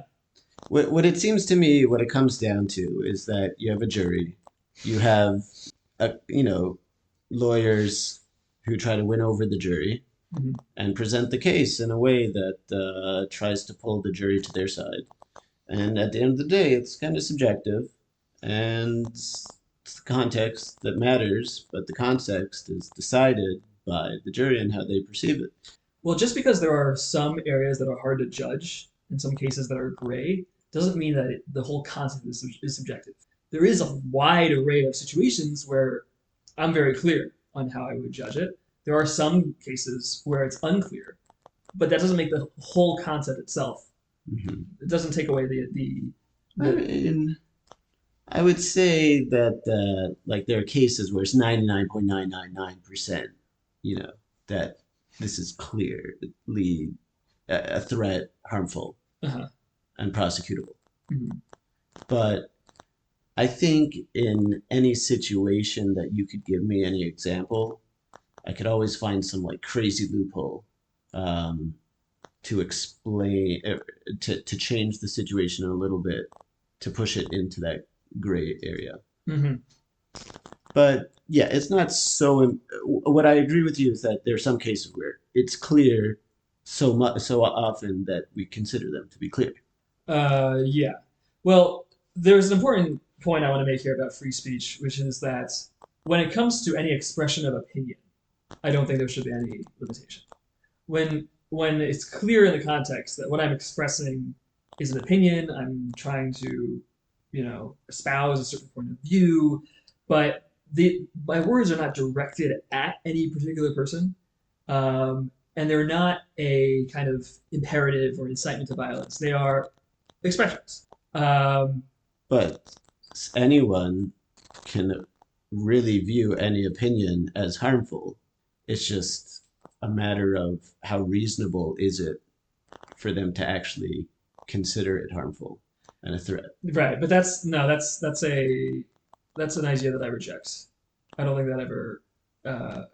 What it seems to me, what it comes down to is that you have a jury, you have lawyers who try to win over the jury mhm. and present the case in a way that tries to pull the jury to their side. And at the end of the day, it's kind of subjective, and it's the context that matters, but the context is decided by the jury and how they perceive it. Well, just because there are some areas that are hard to judge, in some cases that are gray, doesn't mean that the whole concept is subjective. There is a wide array of situations where I'm very clear on how I would judge it. There are some cases where it's unclear, but that doesn't make the whole concept itself. Mhm. It doesn't take away the, I the mean, I would say that like there are cases where it's 99.999%, you know, that this is clearly a threat harmful Uh-huh. and prosecutable. Mhm. But I think in any situation that you could give me any example, I could always find some like crazy loophole um, to explain to change the situation a little bit to push it into that gray area. Mhm. But yeah, it's not so. What I agree with you is that there are some cases where it's clear so often that we consider them to be clear. Yeah. Well, there's an important point I want to make here about free speech, which is that when it comes to any expression of opinion, I don't think there should be any limitation. When it's clear in the context that what I'm expressing is an opinion, I'm trying to, espouse a certain point of view, but the my words are not directed at any particular person, and they're not a kind of imperative or incitement to violence. They are expressions. But anyone can really view any opinion as harmful. It's just a matter of how reasonable is it for them to actually consider it harmful and a threat. Right, but that's no, that's an idea that I reject. I don't think that ever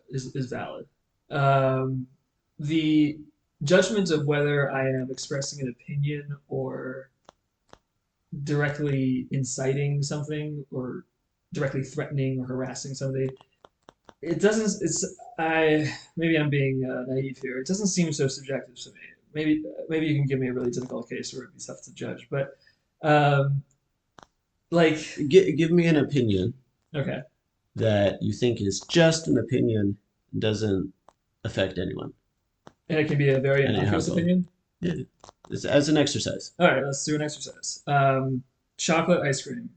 is valid. Um, the judgment of whether I am expressing an opinion or directly inciting something or directly threatening or harassing somebody, it doesn't. It's I maybe I'm being naive here. It doesn't seem so subjective to me. Maybe you can give me a really difficult case where it'd be tough to judge, but um, like Give me an opinion okay. that you think is just an opinion and doesn't affect anyone And it can be a very and innocuous harmful. opinion. Yeah, it's as an exercise. All right, let's do an exercise. Chocolate ice cream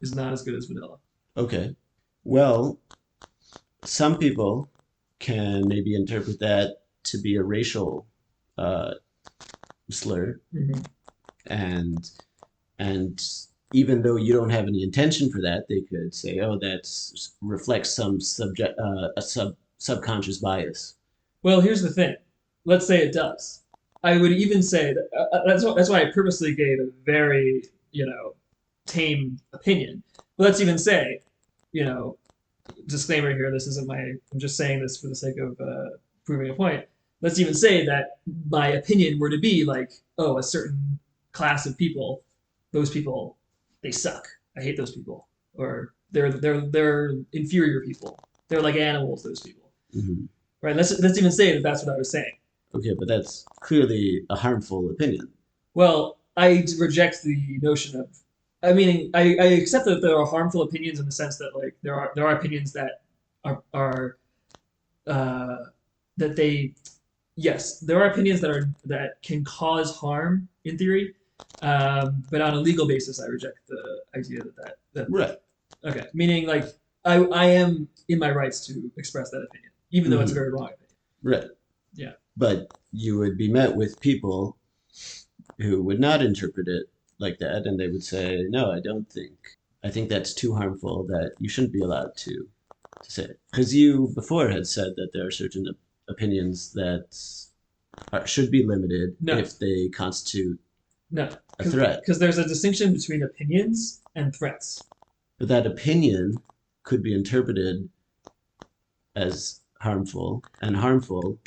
is not as good as vanilla. Okay. Well, some people can maybe interpret that to be a racial uh, slur, Mm-hmm. and and even though you don't have any intention for that, they could say, "Oh, that's reflects some subconscious bias." Well, here's the thing. Let's say it does. I would even say that that's why I purposely gave a very tame opinion. But let's even say, you know, disclaimer here. This isn't my. I'm just saying this for the sake of proving a point. Let's even say that my opinion were to be like, oh, a certain class of people, those people, they suck. I hate those people, or they're inferior people. They're like animals. Those people, Mhm. right? Let's even say that that's what I was saying. Okay, but that's clearly a harmful opinion. Well, I reject the notion of. I mean, I accept that there are harmful opinions in the sense that like there are opinions that are uh, that they yes, there are opinions that can cause harm in theory, but on a legal basis, I reject the idea that Right. okay, meaning like I am in my rights to express that opinion, even though it's a Hmm. very wrong opinion. Right. Yeah. But you would be met with people who would not interpret it like that, and they would say, "No, I don't think. I think that's too harmful. That you shouldn't be allowed to say it." Because you before had said that there are certain opinions that should be limited No, if they constitute no, a threat. because there's a distinction between opinions and threats. But that opinion could be interpreted as harmful, and harmful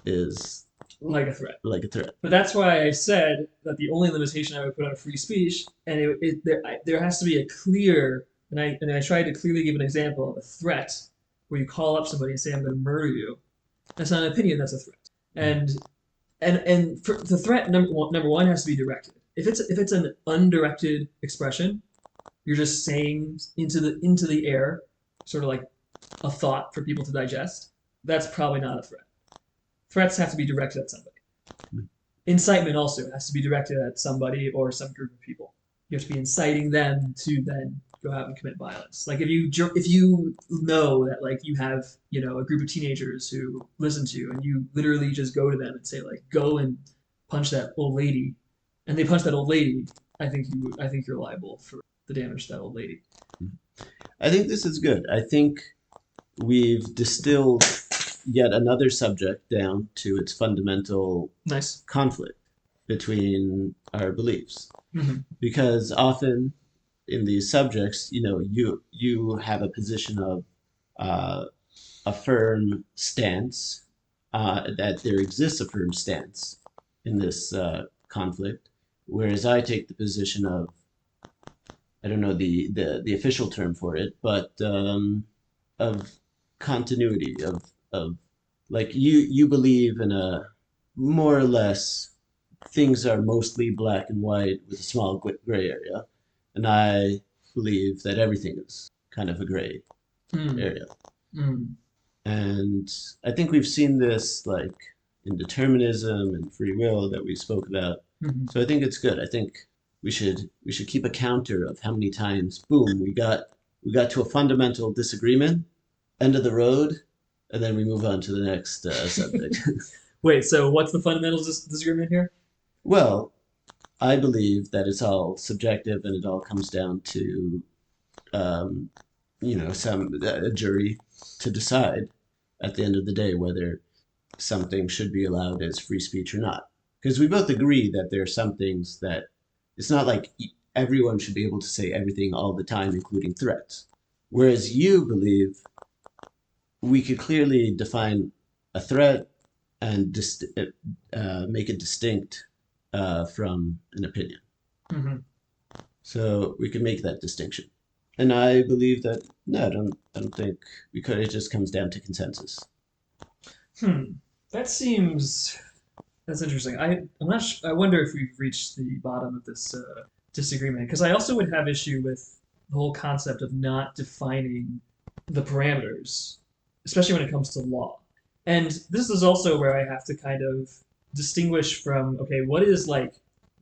is Like a threat. like a threat. But that's why I said that the only limitation I would put on free speech, and there has to be a clear, and I tried to clearly give an example of a threat where you call up somebody and say, "I'm going to murder you." That's not an opinion. That's a threat. And for the threat number one has to be directed. If it's an undirected expression, you're just saying into the air, sort of like a thought for people to digest. That's probably not a threat. Threats have to be directed at somebody. Incitement also has to be directed at somebody or some group of people. You have to be inciting them to then go out and commit violence. Like if you know that like you have a group of teenagers who listen to you and you literally just go to them and say like go and punch that old lady, and they punch that old lady, I think you're liable for the damage to that old lady. I think this is good. I think we've distilled yet another subject down to its fundamental Nice. conflict between our beliefs. Hmm. Because often in these subjects, you have a position of uh, a firm stance, that there exists a firm stance in this conflict, whereas I take the position of, I don't know the official term for it, but of continuity of like you believe in a more or less things are mostly black and white with a small gray area, and I believe that everything is kind of a gray Mm. area. Mm. And I think we've seen this like in determinism and free will that we spoke about. Hmm. So I think it's good. I think we should keep a counter of how many times, boom, we got to a fundamental disagreement, end of the road, and then we move on to the next subject. Wait, so what's the fundamental disagreement here? Well, I believe that it's all subjective and it all comes down to um, some a jury to decide at the end of the day whether something should be allowed as free speech or not. Because we both agree that there are some things that it's not like everyone should be able to say everything all the time, including threats. Whereas you believe we could clearly define a threat and make it distinct from an opinion. Hmm. So we could make that distinction. And I believe that no, I don't think we could. It just comes down to consensus. Hmm. That seems that's interesting. I'm not. I wonder if we've reached the bottom of this disagreement because I also would have issue with the whole concept of not defining the parameters, especially when it comes to law. And this is also where I have to kind of distinguish from okay, what is like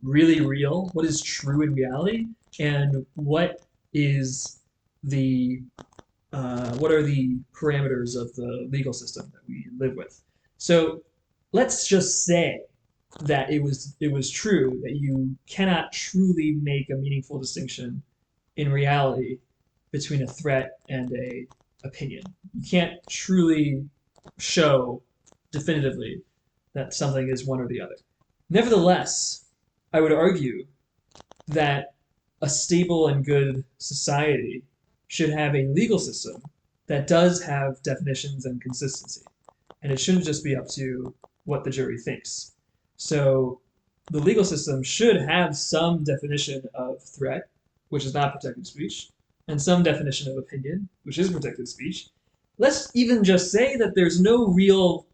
really real, what is true in reality, and is the what are the parameters of the legal system that we live with. So let's just say that it was true that you cannot truly make a meaningful distinction in reality between a threat and a opinion. You can't truly show definitively that something is one or the other. Nevertheless, I would argue that a stable and good society should have a legal system that does have definitions and consistency. And it shouldn't just be up to what the jury thinks. So the legal system should have some definition of threat, which is not protected speech, and some definition of opinion, which is protected speech. Let's even just say that there's no real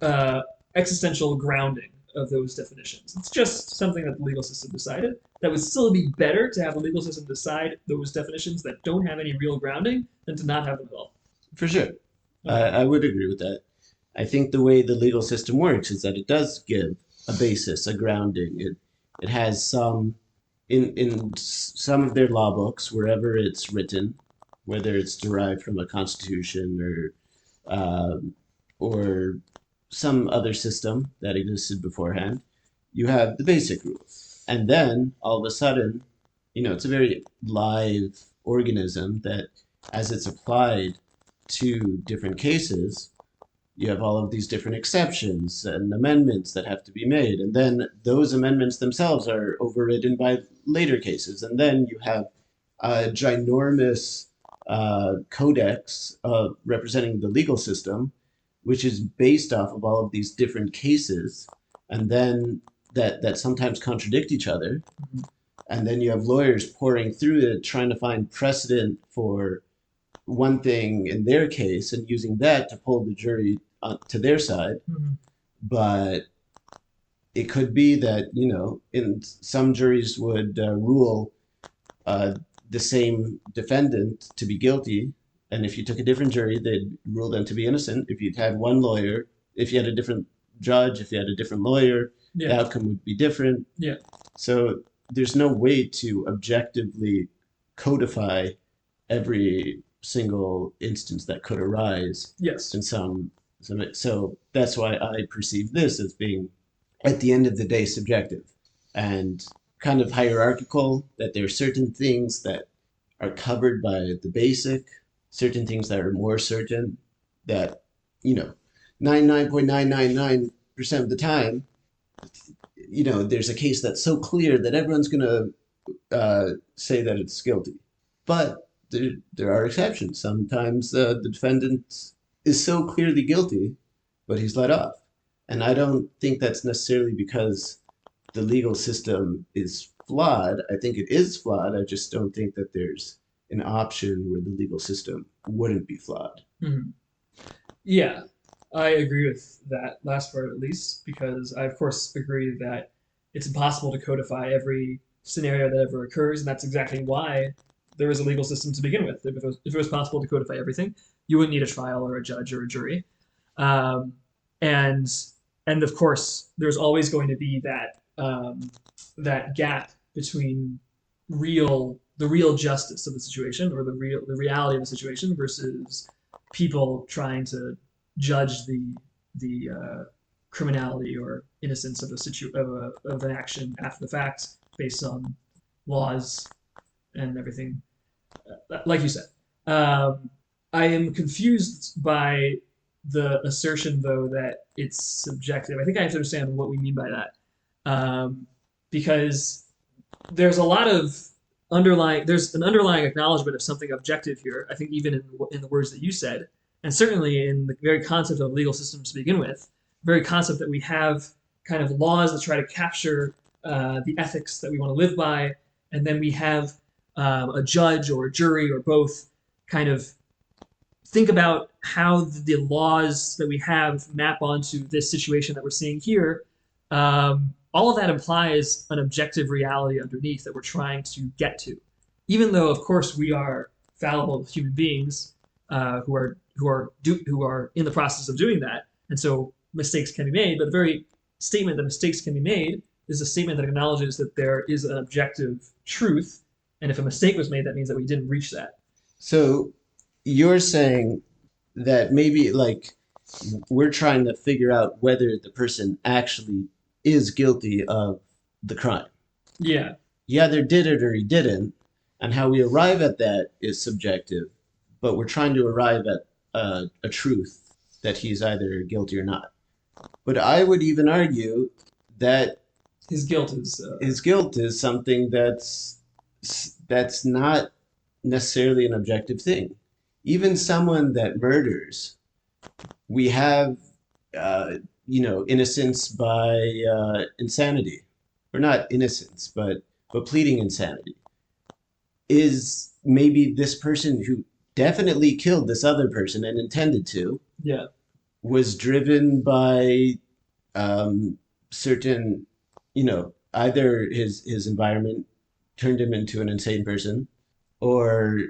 uh, existential grounding of those definitions. It's just something that the legal system decided. That would still be better to have the legal system decide those definitions that don't have any real grounding than to not have them at all. For sure. I, Okay. I would agree with that. I think the way the legal system works is that it does give a basis, a grounding. It has some in some of their law books, wherever it's written, whether it's derived from a constitution um, or some other system that existed beforehand, you have the basic rules. And then all of a sudden, it's a very live organism that, as it's applied to different cases, you have all of these different exceptions and amendments that have to be made. And then those amendments themselves are overridden by later cases. And then you have a ginormous codex representing the legal system, which is based off of all of these different cases, and then that sometimes contradict each other. And then you have lawyers pouring through it, trying to find precedent for one thing in their case and using that to pull the jury to their side. Mm-hmm. But it could be that, in some juries would rule uh, the same defendant to be guilty. And if you took a different jury, they'd rule them to be innocent. If you had one lawyer, if you had a different judge, if you had a different lawyer, the Yeah. outcome would be different. Yeah. So there's no way to objectively codify every single instance that could arise Yes. in some. So that's why I perceive this as being, at the end of the day, subjective and kind of hierarchical. That there are certain things that are covered by the basic, certain things that are more certain. That you know, 99.999% of the time, there's a case that's so clear that everyone's going to say that it's guilty. But there are exceptions. Sometimes the defendant is so clearly guilty, but he's let off. And I don't think that's necessarily because the legal system is flawed. I think it is flawed. I just don't think that there's an option where the legal system wouldn't be flawed. Mhm. Yeah, I agree with that last part at least, because I, of course, agree that it's impossible to codify every scenario that ever occurs, and that's exactly why there is a legal system to begin with. If it was possible to codify everything, you wouldn't need a trial or a judge or a jury. Um, and and of course, there's always going to be that gap between the real justice of the situation or the reality of the situation versus people trying to judge the criminality or innocence of of an action after the fact based on laws and everything. Like you said, um, I am confused by the assertion though that it's subjective. I think I have to understand what we mean by that, because there's a lot of there's an underlying acknowledgement of something objective here. I think even in the words that you said, and certainly in the very concept of legal systems to begin with, very concept that we have kind of laws that try to capture the ethics that we want to live by, and then we have a judge or a jury or both kind of think about how the laws that we have map onto this situation that we're seeing here. All of that implies an objective reality underneath that we're trying to get to, even though, of course, we are fallible human beings who are in the process of doing that, and so mistakes can be made. But the very statement that mistakes can be made is a statement that acknowledges that there is an objective truth, and if a mistake was made, that means that we didn't reach that. So you're saying that maybe like we're trying to figure out whether the person actually is guilty of the crime. Yeah. He either did it or he didn't, and how we arrive at that is subjective, but we're trying to arrive at a truth that he's either guilty or not. But I would even argue that His guilt is. his guilt is something that's not necessarily an objective thing. Even someone that murders, we have, innocence by insanity, or not innocence, but pleading insanity. Is maybe this person who definitely killed this other person and intended to Yeah. was driven by certain, either his environment turned him into an insane person, or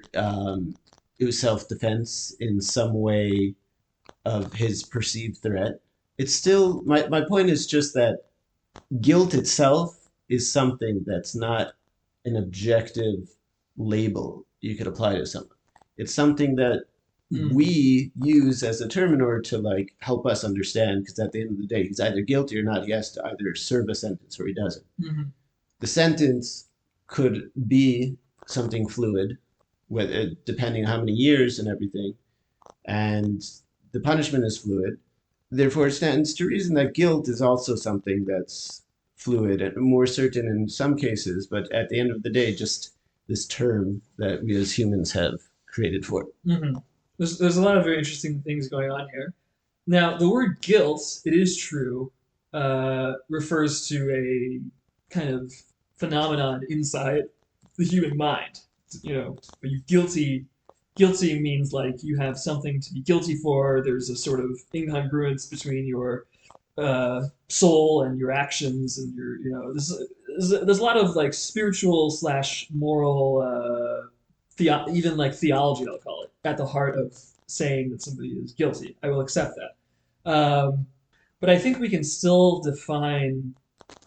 it was self-defense in some way of his perceived threat. It's still my point is just that guilt itself is something that's not an objective label you could apply to someone. It's something that we use as a term in order to like help us understand, because at the end of the day he's either guilty or not. He has to either serve a sentence or he doesn't. Mm-hmm. The sentence could be something fluid, depending on how many years and everything, and the punishment is fluid. Therefore, it stands to reason that guilt is also something that's fluid and more certain in some cases, but at the end of the day, just this term that we as humans have created for it. Mm-hmm. There's a lot of very interesting things going on here. Now, the word guilt, it is true, refers to a kind of phenomenon inside the human mind. Are you guilty? Guilty means like you have something to be guilty for. There's a sort of incongruence between your soul and your actions, and there's a lot of like spiritual slash moral, even like theology, I'll call it, at the heart of saying that somebody is guilty. I will accept that. But I think we can still define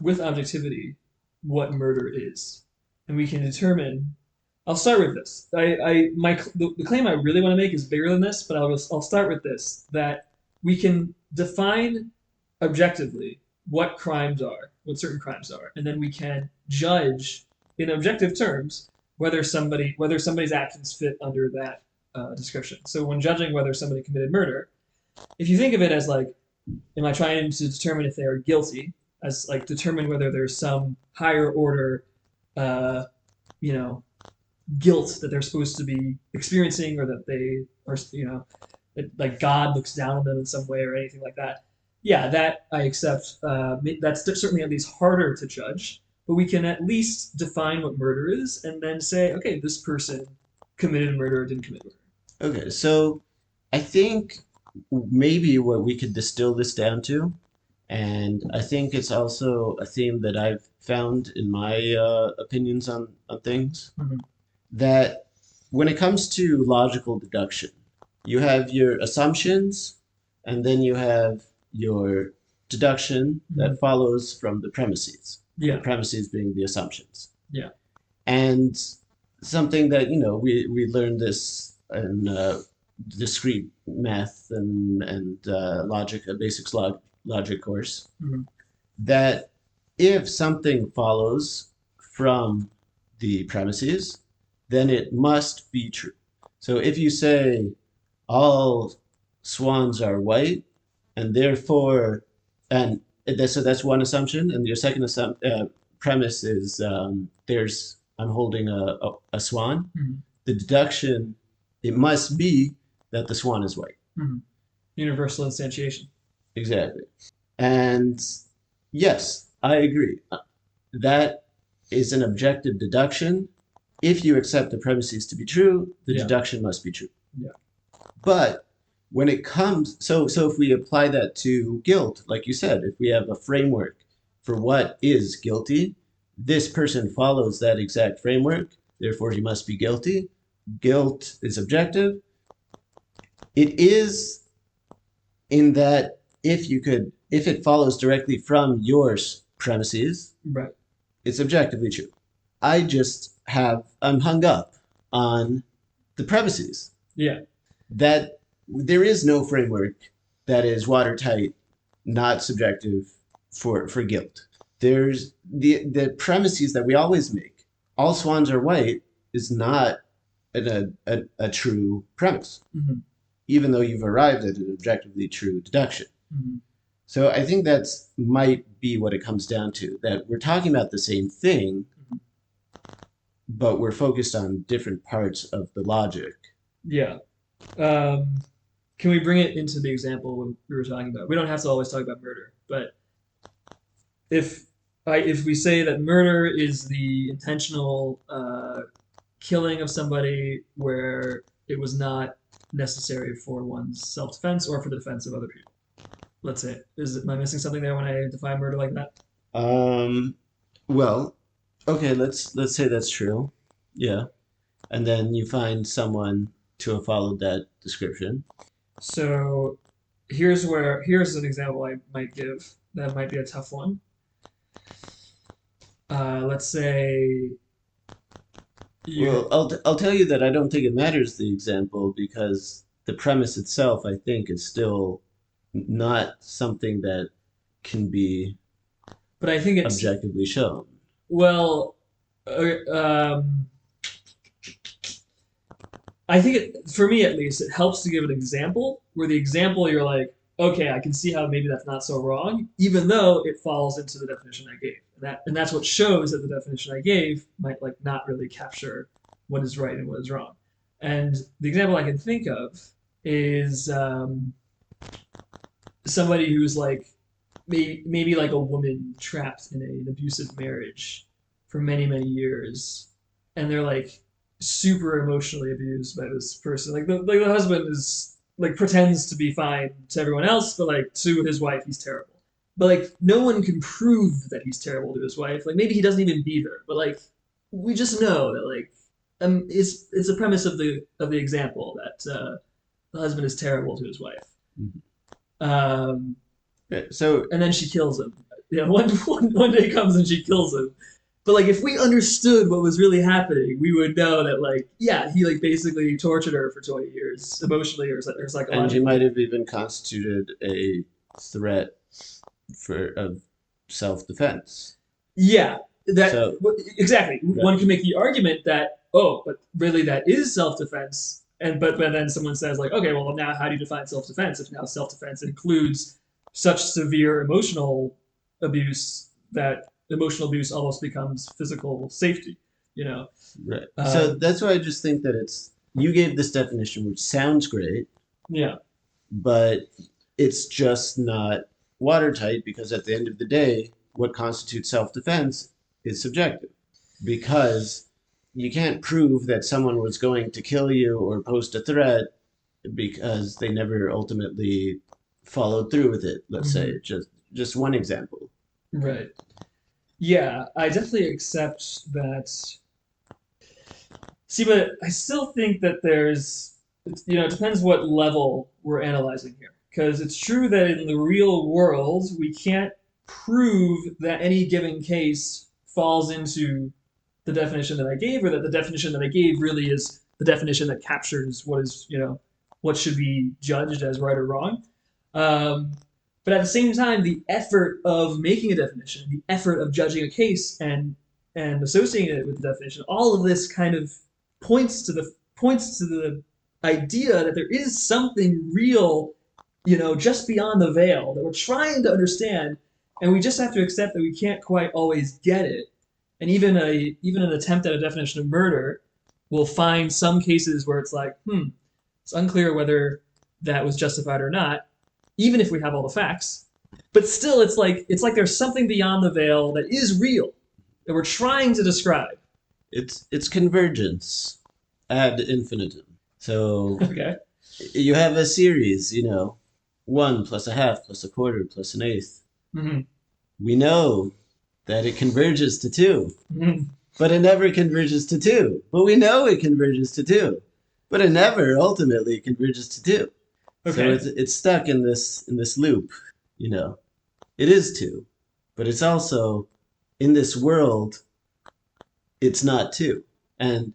with objectivity what murder is, and we can determine. I'll start with this. The claim I really want to make is bigger than this, but I'll start with this: that we can define objectively what crimes are, what certain crimes are, and then we can judge in objective terms whether somebody's actions fit under that description. So when judging whether somebody committed murder, if you think of it as like, am I trying to determine if they are guilty, as like determine whether there's some higher order, uh, you know, guilt that they're supposed to be experiencing, or that they are, like God looks down on them in some way or anything like that. Yeah, that I accept. That's certainly at least harder to judge, but we can at least define what murder is, and then say, okay, this person committed murder or didn't commit murder. Okay, so I think maybe what we could distill this down to, and I think it's also a theme that I've found in my opinions on things, Mm-hmm. that when it comes to logical deduction, you have your assumptions, and then you have your deduction Mm-hmm. that follows from the premises. The Yeah, premises being the assumptions. yeah, And something that, we learned this in discrete math and logic, a basics logic course, mm-hmm. that if something follows from the premises, then it must be true. So if you say all swans are white, and therefore, so that's one assumption, and your second premise is there's I'm holding a swan. Mm-hmm. The deduction, it must be that the swan is white. Mm-hmm. Universal instantiation. Exactly. And yes, I agree. That is an objective deduction. If you accept the premises to be true, the Yeah, deduction must be true. yeah, But when it comes, so if we apply that to guilt, like you said, if we have a framework for what is guilty, this person follows that exact framework, therefore he must be guilty. Guilt is objective. It is in that if it follows directly from your premises, right. it's objectively true. I'm hung up on the premises Yeah, that there is no framework that is watertight, not subjective for guilt. There's the premises that we always make. All swans are white is not a true premise, mm-hmm. even though you've arrived at an objectively true deduction. Mm-hmm. So I think that's might be what it comes down to, that we're talking about the same thing, Mm-hmm. but we're focused on different parts of the logic. Yeah. Um, can we bring it into the example we were talking about? We don't have to always talk about murder, but if if we say that murder is the intentional killing of somebody where it was not necessary for one's self-defense or for the defense of other people. Let's say, am I missing something there when I define murder like that? Um, well, okay, let's say that's true. Yeah. And then you find someone to have followed that description. So here's an example I might give that might be a tough one. Let's say you Well, I'll tell you that I don't think it matters the example, because the premise itself, I think, is still not something that can be but I think it's objectively shown. well, uh, um, I think for me at least, it helps to give an example where the example you're like, okay, I can see how maybe that's not so wrong, even though it falls into the definition I gave. And that's what shows that the definition I gave might like not really capture what is right and what is wrong. And the example I can think of is somebody who's like maybe like a woman trapped in an abusive marriage for many years, and they're like super emotionally abused by this person. Like the husband is like pretends to be fine to everyone else, but like to his wife he's terrible. But like no one can prove that he's terrible to his wife. Like maybe he doesn't even beat her, but like we just know that like it's a premise of the example that the husband is terrible to his wife. Mhm. Um, Yeah, so and then she kills him. Yeah, one day comes and she kills him. But like, if we understood what was really happening, we would know that like, yeah, he like basically tortured her for 20 years, emotionally or and he psychologically. might have even constituted a threat for of self-defense. Yeah, that So, exactly. right. One can make the argument that oh, but really that is self-defense but then someone says like, okay, well now how do you define self-defense if now self-defense includes such severe emotional abuse that emotional abuse almost becomes physical safety, you know? Right. So Um, that's why I just think that it's you gave this definition, which sounds great, yeah. but it's just not watertight because at the end of the day, what constitutes self-defense is subjective because you can't prove that someone was going to kill you or post a threat because they never ultimately followed through with it. Let's Hmm. say just one example. Right. Yeah, I definitely accept that. See, but I still think that it depends what level we're analyzing here. Because it's true that in the real world, we can't prove that any given case falls into the definition that I gave, or that the definition that I gave really is the definition that captures what should be judged as right or wrong. Um, but at the same time, the effort of making a definition, the effort of judging a case and associating it with the definition, all of this kind of points to the idea that there is something real, just beyond the veil that we're trying to understand, and we just have to accept that we can't quite always get it. And even an attempt at a definition of murder will find some cases where it's like, it's unclear whether that was justified or not, even if we have all the facts. But still, it's like there's something beyond the veil that is real that we're trying to describe. It's convergence ad infinitum. So Okay. you have a series, one plus a half plus a quarter plus an eighth. Mm-hmm. We know that it converges to two, Mm-hmm. but it never converges to two. But we know it converges to two, but it never ultimately converges to two. So Okay. it's stuck in this loop, you know. It is two, but it's also in this world. It's not two, and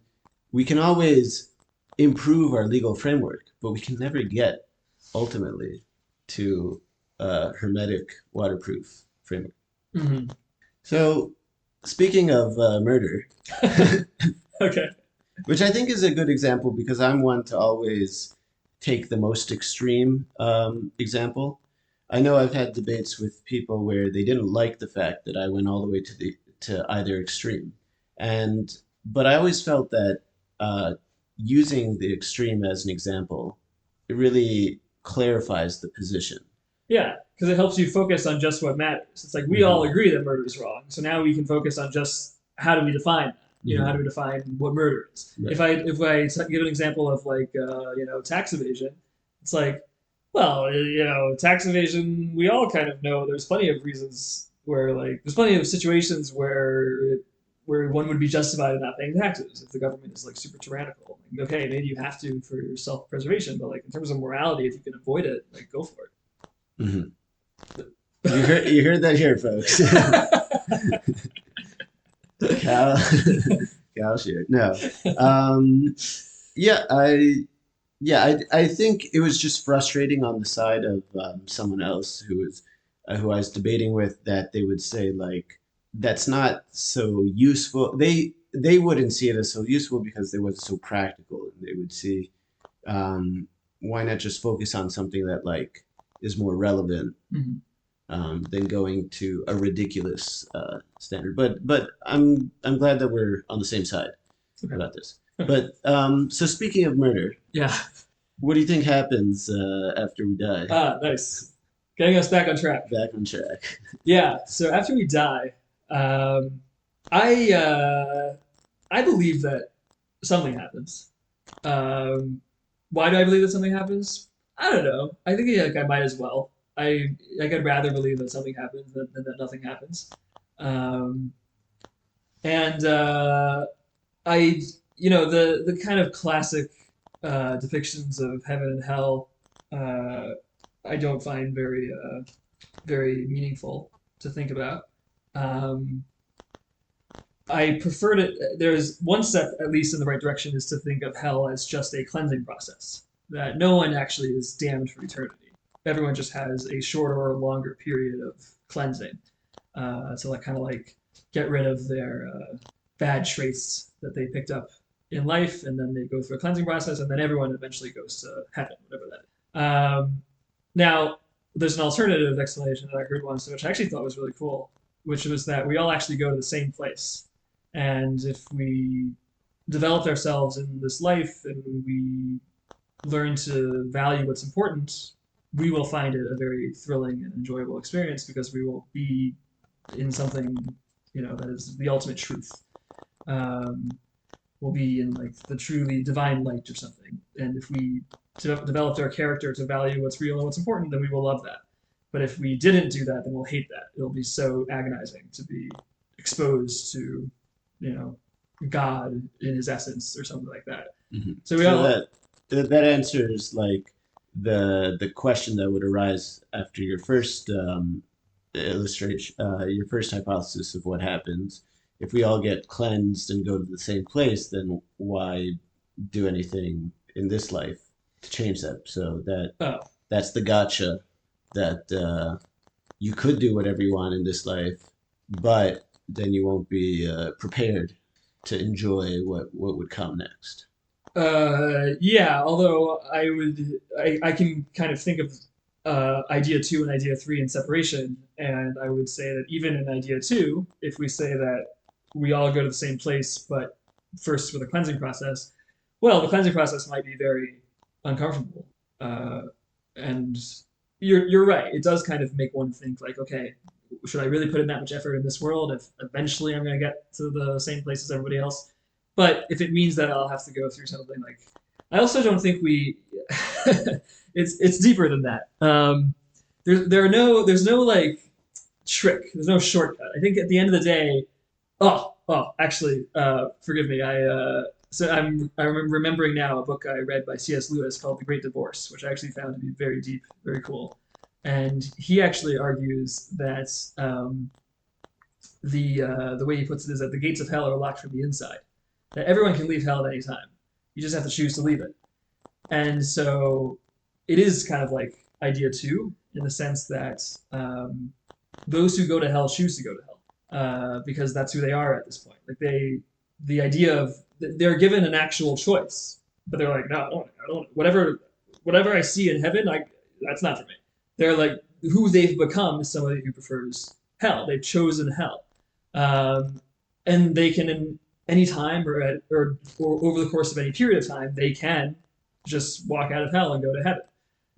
we can always improve our legal framework, but we can never get ultimately to a hermetic, waterproof framework. Mm-hmm. So, speaking of murder, Okay. which I think is a good example because I'm one to always take the most extreme example. I know I've had debates with people where they didn't like the fact that I went all the way to either extreme, and but I always felt that uh, using the extreme as an example, it really clarifies the position. Yeah, because it helps you focus on just what matters. It's like we all Hmm. agree that murder is wrong, so now we can focus on just how do we define that. How do Hmm. we define what murder is? If Right. I if I give an example of like tax evasion, it's like, well, tax evasion. We all kind of know there's plenty of reasons where like there's plenty of situations where one would be justified in not paying taxes if the government is like super tyrannical. Like, okay, maybe you have to for your self preservation, but like in terms of morality, if you can avoid it, like go for Hmm. it. You heard that here, folks. Cal Cal shared. No. Um, yeah, I think it was just frustrating on the side of someone else who I was debating with that they would say like that's not so useful. They wouldn't see it as so useful because it wasn't so practical. And they would see um, why not just focus on something that like is more relevant Mhm. than going to a ridiculous standard. But I'm glad that we're on the same side Okay. about this. But so speaking of murder, Yeah. what do you think happens after we die? Ah, nice. Getting us back on track. Back on track. Yeah. So after we die, um, I believe that something happens. Um, why do I believe that something happens? I don't know. I think like I might as well. I'd rather believe that something happens than that nothing happens. Um, and I the kind of classic depictions of heaven and hell, uh, I don't find very meaningful to think about. Um, I prefer to. There's one step, at least in the right direction, is to think of hell as just a cleansing process. That no one actually is damned for eternity. Everyone just has a shorter or longer period of cleansing to like kind of like get rid of their bad traits that they picked up in life, and then they go through a cleansing process, and then everyone eventually goes to heaven, whatever that is. Now, there's an alternative explanation that I heard once, which I actually thought was really cool, which was that we all actually go to the same place. And if we developed ourselves in this life and we learn to value what's important, we will find it a very thrilling and enjoyable experience because we will be in something, that is the ultimate truth. Um, we'll be in like the truly divine light or something. And if we developed our character to value what's real and what's important, then we will love that. But if we didn't do that, then we'll hate that. It'll be so agonizing to be exposed to, you know, God in his essence or something like that. Hmm. So we So all, that answers like the question that would arise after your first illustration, your first hypothesis of what happens. If we all get cleansed and go to the same place, then why do anything in this life to change that? So oh, that's the gotcha that you could do whatever you want in this life, but then you won't be prepared to enjoy what would come next. yeah. Although I can kind of think of idea two and idea three in separation, and I would say that even in idea two, if we say that we all go to the same place, but first with a cleansing process, well, the cleansing process might be very uncomfortable, uh, and you're right. It does kind of make one think like, okay, should I really put in that much effort in this world if eventually I'm going to get to the same place as everybody else? But if it means that I'll have to go through something like, I also don't think we. It's deeper than that. There's no like trick. There's no shortcut. I think at the end of the day, actually, forgive me. I'm remembering now a book I read by C.S. Lewis called The Great Divorce, which I actually found to be very deep, very cool. And he actually argues that the way he puts it is that the gates of hell are locked from the inside. That everyone can leave hell at any time. You just have to choose to leave it. And so it is kind of like idea two in the sense that those who go to hell choose to go to hell because that's who they are at this point. Like the idea of they're given an actual choice, but they're like, no, I don't. Whatever I see in heaven, that's not for me. They're like who they've become is somebody who prefers hell. They've chosen hell, um, and they can in any time or over the course of any period of time, they can just walk out of hell and go to heaven.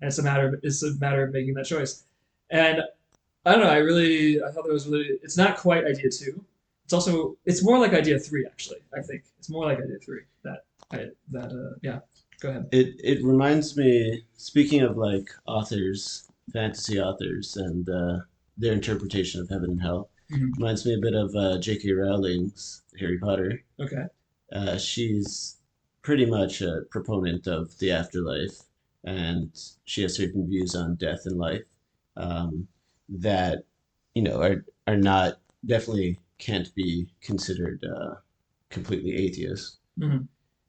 And it's a matter of making that choice. And I don't know. I thought that was really. It's not quite idea two. It's more like idea three actually. I think it's more like idea three yeah. Go ahead. It reminds me, speaking of like authors, fantasy authors, and their interpretation of heaven and hell, Mhm. reminds me a bit of J.K. Rowling's Harry Potter. Okay. She's pretty much a proponent of the afterlife, and she has certain views on death and life um, that are not definitely can't be considered completely atheist. Hmm.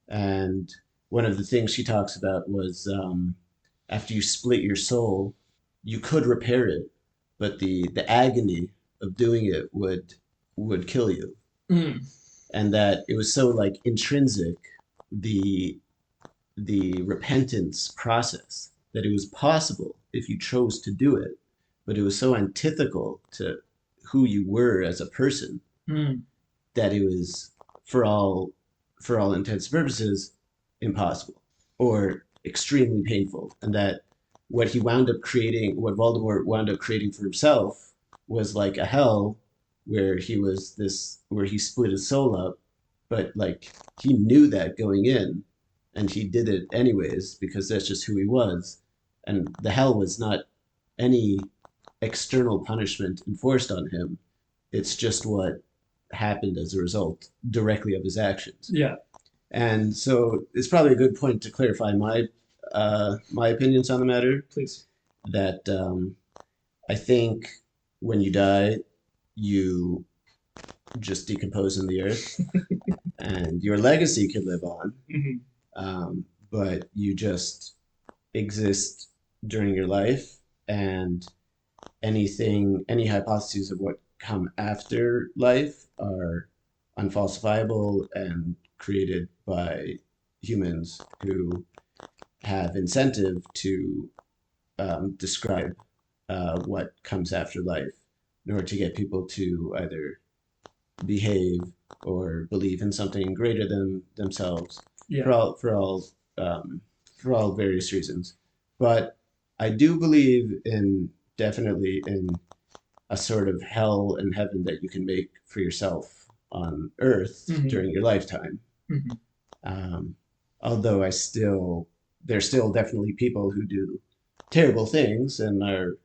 And one of the things she talks about was after you split your soul, you could repair it, but the agony of doing it would kill you, Mm. and that it was so like intrinsic the the repentance process that it was possible if you chose to do it, but it was so antithetical to who you were as a person Mm. that it was for all for all intents and purposes impossible or extremely painful, and that what Voldemort wound up creating for himself was like a hell where he split his soul up, but like he knew that going in, and he did it anyways because that's just who he was, and the hell was not any external punishment enforced on him. It's just what happened as a result directly of his actions. Yeah. And so it's probably a good point to clarify my opinions on the matter. Please. That I think when you die, you just decompose in the earth, and your legacy can live on, Hmm. but you just exist during your life, and any hypotheses of what come after life are unfalsifiable and created by humans who have incentive to describe what comes after life in order to get people to either behave or believe in something greater than themselves Yeah. for all um, for all various reasons. But I do believe in definitely in a sort of hell and heaven that you can make for yourself on Earth Hmm. during your lifetime. Hmm. Um, Although there's still definitely people who do terrible things and are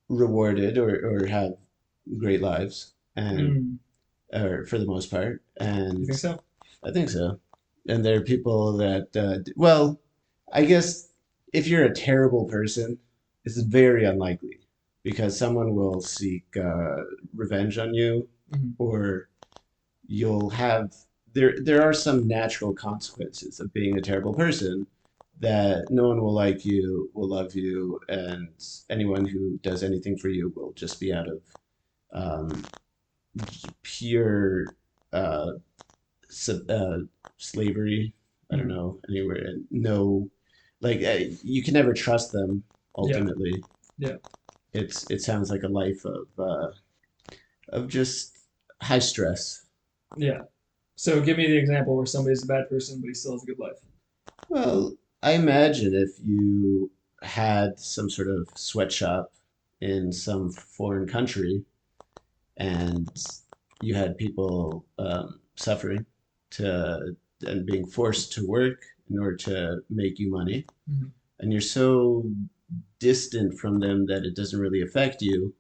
rewarded or have great lives, and Mm. or for the most part, You and think so? I think so. And there are people that, well, I guess if you're a terrible person, it's very unlikely because someone will seek revenge on you, Hmm. or you'll have there are some natural consequences of being a terrible person that no one will like you, will love you, and anyone who does anything for you will just be out of um, pure uh, sub, slavery. I don't Hmm. know anywhere. No, like you can never trust them. Yeah. Ultimately, Yeah. it sounds like a life of just high stress. Yeah. So give me the example where somebody's a bad person but he still has a good life. Well, I imagine if you had some sort of sweatshop in some foreign country and you had people suffering to and being forced to work in order to make you money, Hmm. and you're so distant from them that it doesn't really affect you,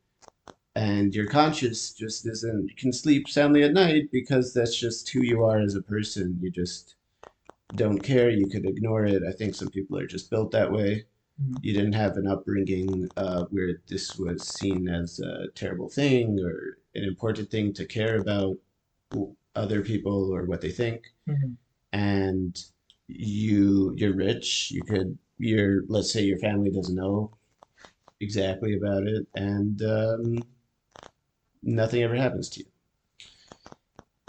and your conscience just isn't can sleep soundly at night because that's just who you are as a person. You just don't care. You could ignore it. I think some people are just built that way. Hmm. You didn't have an upbringing where this was seen as a terrible thing or an important thing to care about other people or what they think. Hmm. And you're rich. Your let's say your family doesn't know exactly about it, and nothing ever happens to you.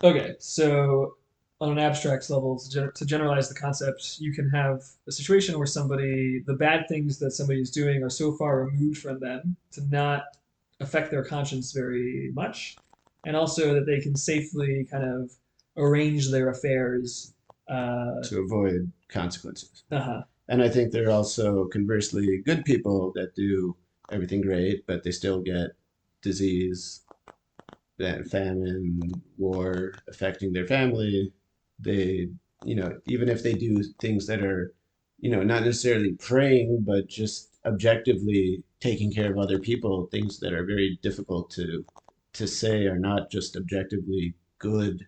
Okay, so on an abstract level, to generalize the concept, you can have a situation where the bad things that somebody is doing are so far removed from them to not affect their conscience very much, and also that they can safely kind of arrange their affairs. To avoid consequences. Uh-huh. And I think there are also conversely good people that do everything great, but they still get disease, famine, war affecting their family. They, even if they do things that are, not necessarily praying, but just objectively taking care of other people, things that are very difficult to say are not just objectively good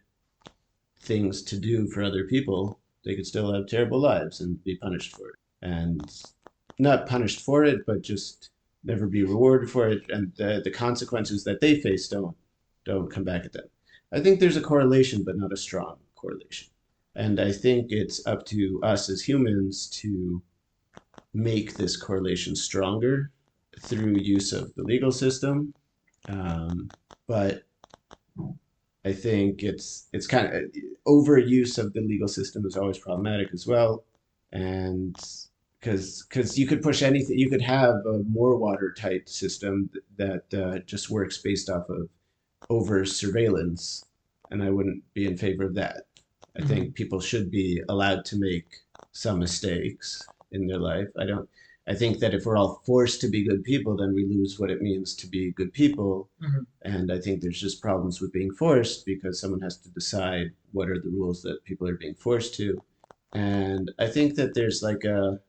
things to do for other people, they could still have terrible lives and be punished for it. And not punished for it, but just never be rewarded for it, and the consequences that they face don't come back at them. I think there's a correlation, but not a strong correlation. And I think it's up to us as humans to make this correlation stronger through use of the legal system. But I think it's kind of overuse of the legal system is always problematic as well, and because you could push anything, you could have a more watertight system that just works based off of over surveillance, and I wouldn't be in favor of that. I Hmm. think people should be allowed to make some mistakes in their life. I think that if we're all forced to be good people, then we lose what it means to be good people. Hmm. And I think there's just problems with being forced because someone has to decide what are the rules that people are being forced to. And I think that there's like a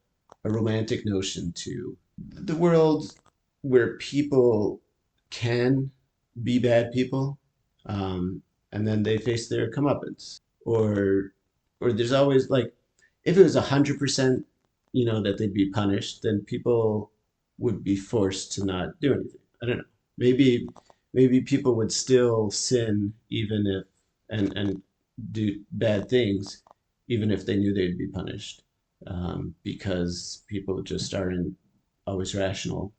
romantic notion to the world where people can be bad people, um, and then they face their comeuppance. Or there's always like, if it was 100%, that they'd be punished, then people would be forced to not do anything. I don't know. Maybe maybe people would still sin even if and do bad things, even if they knew they'd be punished, because people just aren't always rational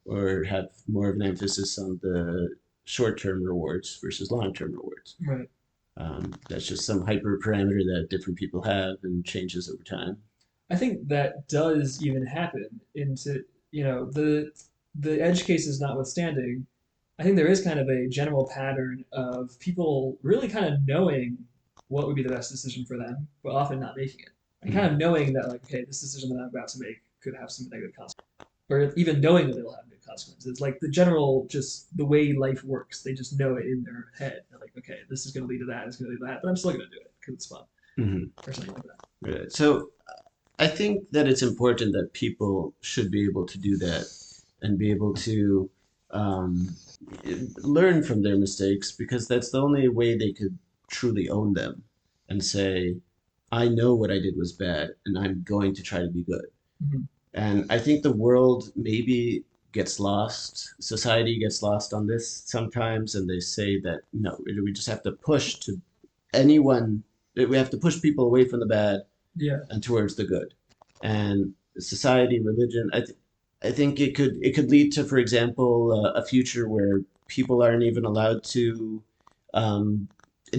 or have more of an emphasis on the short-term rewards versus long-term rewards. Right. That's just some hyperparameter that different people have and changes over time. I think that does even happen into, the edge cases notwithstanding. I think there is kind of a general pattern of people really kind of knowing what would be the best decision for them, but often not making it. And kind of knowing that, like, okay, this decision that I'm about to make could have some negative consequences, or even knowing that it'll have negative consequences. Like the general, just the way life works, they just know it in their head. They're like, okay, this is going to lead to that, it's going to lead to that, but I'm still going to do it because it's fun, Mm-hmm. or something like that. Right. So I think that it's important that people should be able to do that and be able to um, learn from their mistakes because that's the only way they could truly own them and say, I know what I did was bad and I'm going to try to be good. Mm-hmm. And I think the world maybe gets lost, society gets lost on this sometimes, and they say that no, we just have to push to anyone, we have to push people away from the bad Yeah. and towards the good. And society, religion, I think it could lead to, for example, a future where people aren't even allowed to um,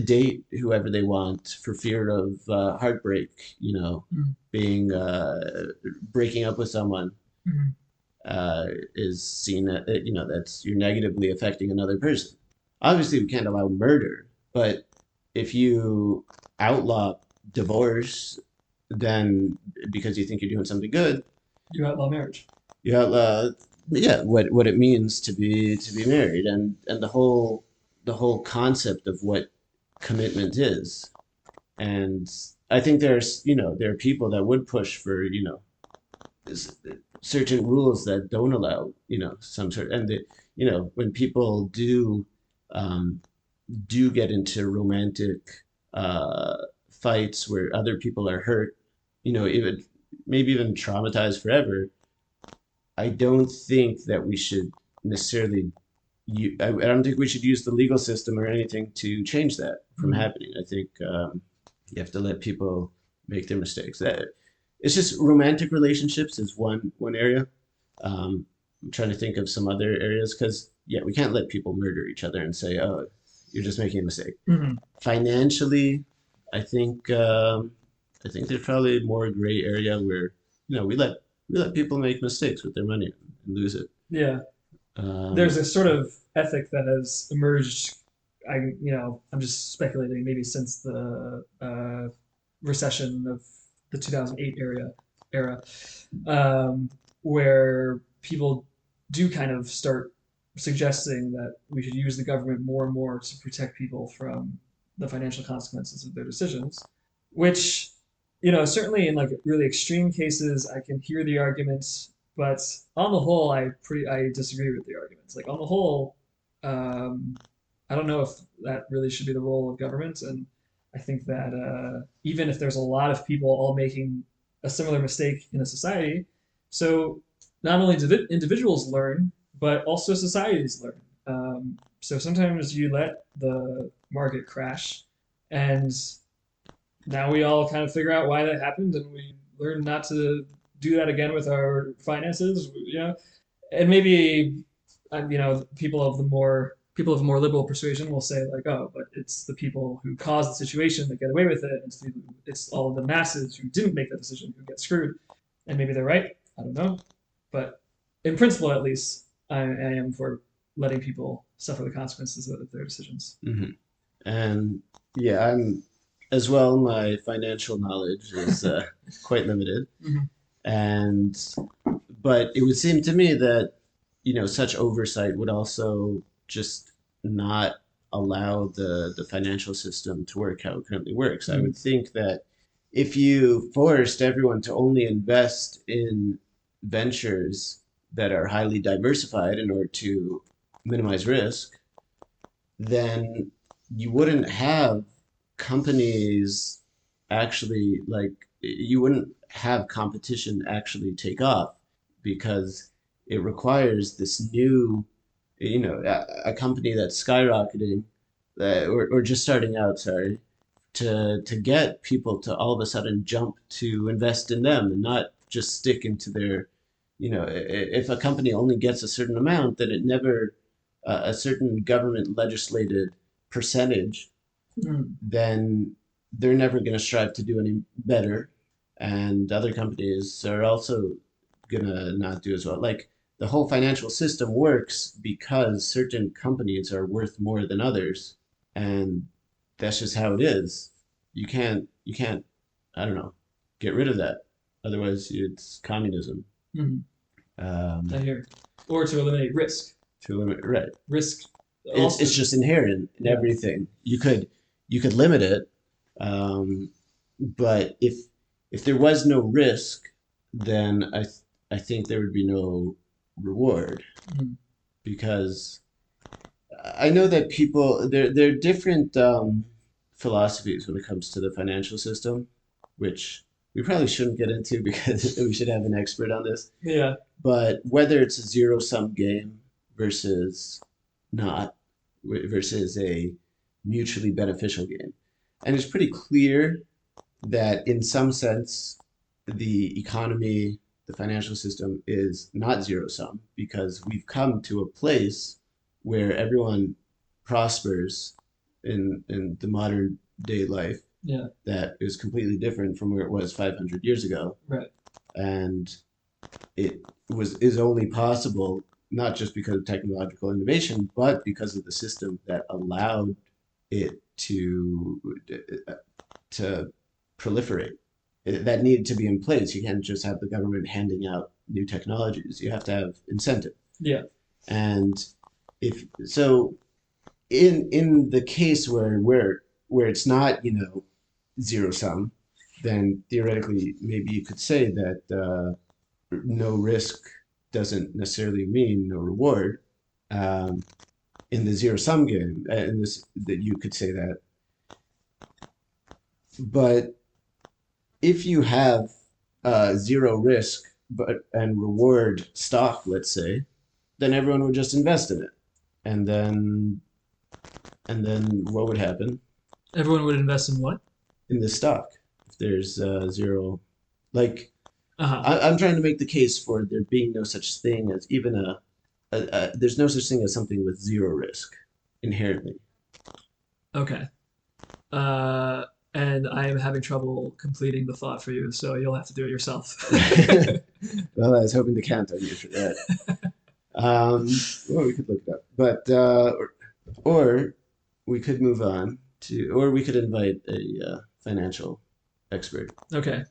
date whoever they want for fear of heartbreak. Mm-hmm. Being breaking up with someone Mm-hmm. is seen as, that's you're negatively affecting another person. Obviously, we can't allow murder, but if you outlaw divorce, then because you think you're doing something good, You outlaw marriage. you outlaw, yeah, what it means to be married and the whole concept of what commitment is. And I think there are people that would push for s- certain rules that don't allow some sort and when people um, do get into romantic uh, fights where other people are hurt, even maybe even traumatized forever. I don't think that we should necessarily. I don't think we should use the legal system or anything to change that from Mm-hmm. happening. I think you have to let people make their mistakes. It's just romantic relationships is one area. I'm trying to think of some other areas because yeah, we can't let people murder each other and say, "Oh, you're just making a mistake." Mm-hmm. Financially, I think I think there's probably more gray area where we let people make mistakes with their money and lose it. Yeah. There's Um, a sort of ethic that has emerged. I'm just speculating. Maybe since the recession of the 2008 era, um, where people do kind of start suggesting that we should use the government more and more to protect people from the financial consequences of their decisions, which, certainly in like really extreme cases, I can hear the arguments, but on the whole, I disagree with the arguments. Like on the whole, um, I don't know if that really should be the role of government, and I think that even if there's a lot of people all making a similar mistake in a society, so not only do individuals learn, but also societies learn. So sometimes you let the market crash, and now we all kind of figure out why that happened, and we learn not to do that again with our finances. And maybe people of more liberal persuasion will say like, oh, but it's the people who caused the situation that get away with it. It's all of the masses who didn't make that decision who get screwed, and maybe they're right. I don't know, but in principle, at least, I am for letting people suffer the consequences of their decisions. mhm. And yeah, I'm as well. My financial knowledge is quite limited, Mm-hmm. and but it would seem to me that such oversight would also just not allow the financial system to work how it currently works. I Mm-hmm. would think that if you forced everyone to only invest in ventures that are highly diversified in order to minimize risk, then you wouldn't have companies actually like you wouldn't have competition actually take off because it requires this new a company that's skyrocketing or just starting out, sorry, to get people to all of a sudden jump to invest in them and not just stick into their if a company only gets a certain amount, then it never a certain government legislated percentage, Mm. then they're never going to strive to do any better, and other companies are also going to not do as well. Like the whole financial system works because certain companies are worth more than others, and that's just how it is. You can't I don't know, get rid of that. Otherwise, it's communism. Mm. I Um, hear. Or to eliminate risk. to limit, right? Risk It's also. just inherent in Yeah. everything. You could limit it, um, but if there was no risk, then I think there would be no reward, Mm. because I know that people there are different philosophies when it comes to the financial system, which we probably shouldn't get into because we should have an expert on this. Yeah. But whether it's a zero sum game versus not, versus a mutually beneficial game, and it's pretty clear that in some sense the economy, the financial system is not zero sum because we've come to a place where everyone prospers in the modern day life Yeah. that is completely different from where it was 500 years ago. Right. And it is only possible not just because of technological innovation, but because of the system that allowed it to proliferate. That needed to be in place. You can't just have the government handing out new technologies. You have to have incentive. Yeah. And if so, in the case where it's not, zero sum, then theoretically maybe you could say that no risk doesn't necessarily mean no reward. Um, in the zero sum game, in this, that you could say that. But if you have zero risk but and reward stock, let's say, then everyone would just invest in it, and then what would happen Everyone would invest in what? in the stock if there's zero? Like Uh huh. I'm trying to make the case for there being no such thing as even there's no such thing as something with zero risk inherently. Okay. Uh, and I am having trouble completing the thought for you, so you'll have to do it yourself. Well, I was hoping to count on you for that. Well, we could look it up, but or we could move on to, or we could invite a financial expert. Okay.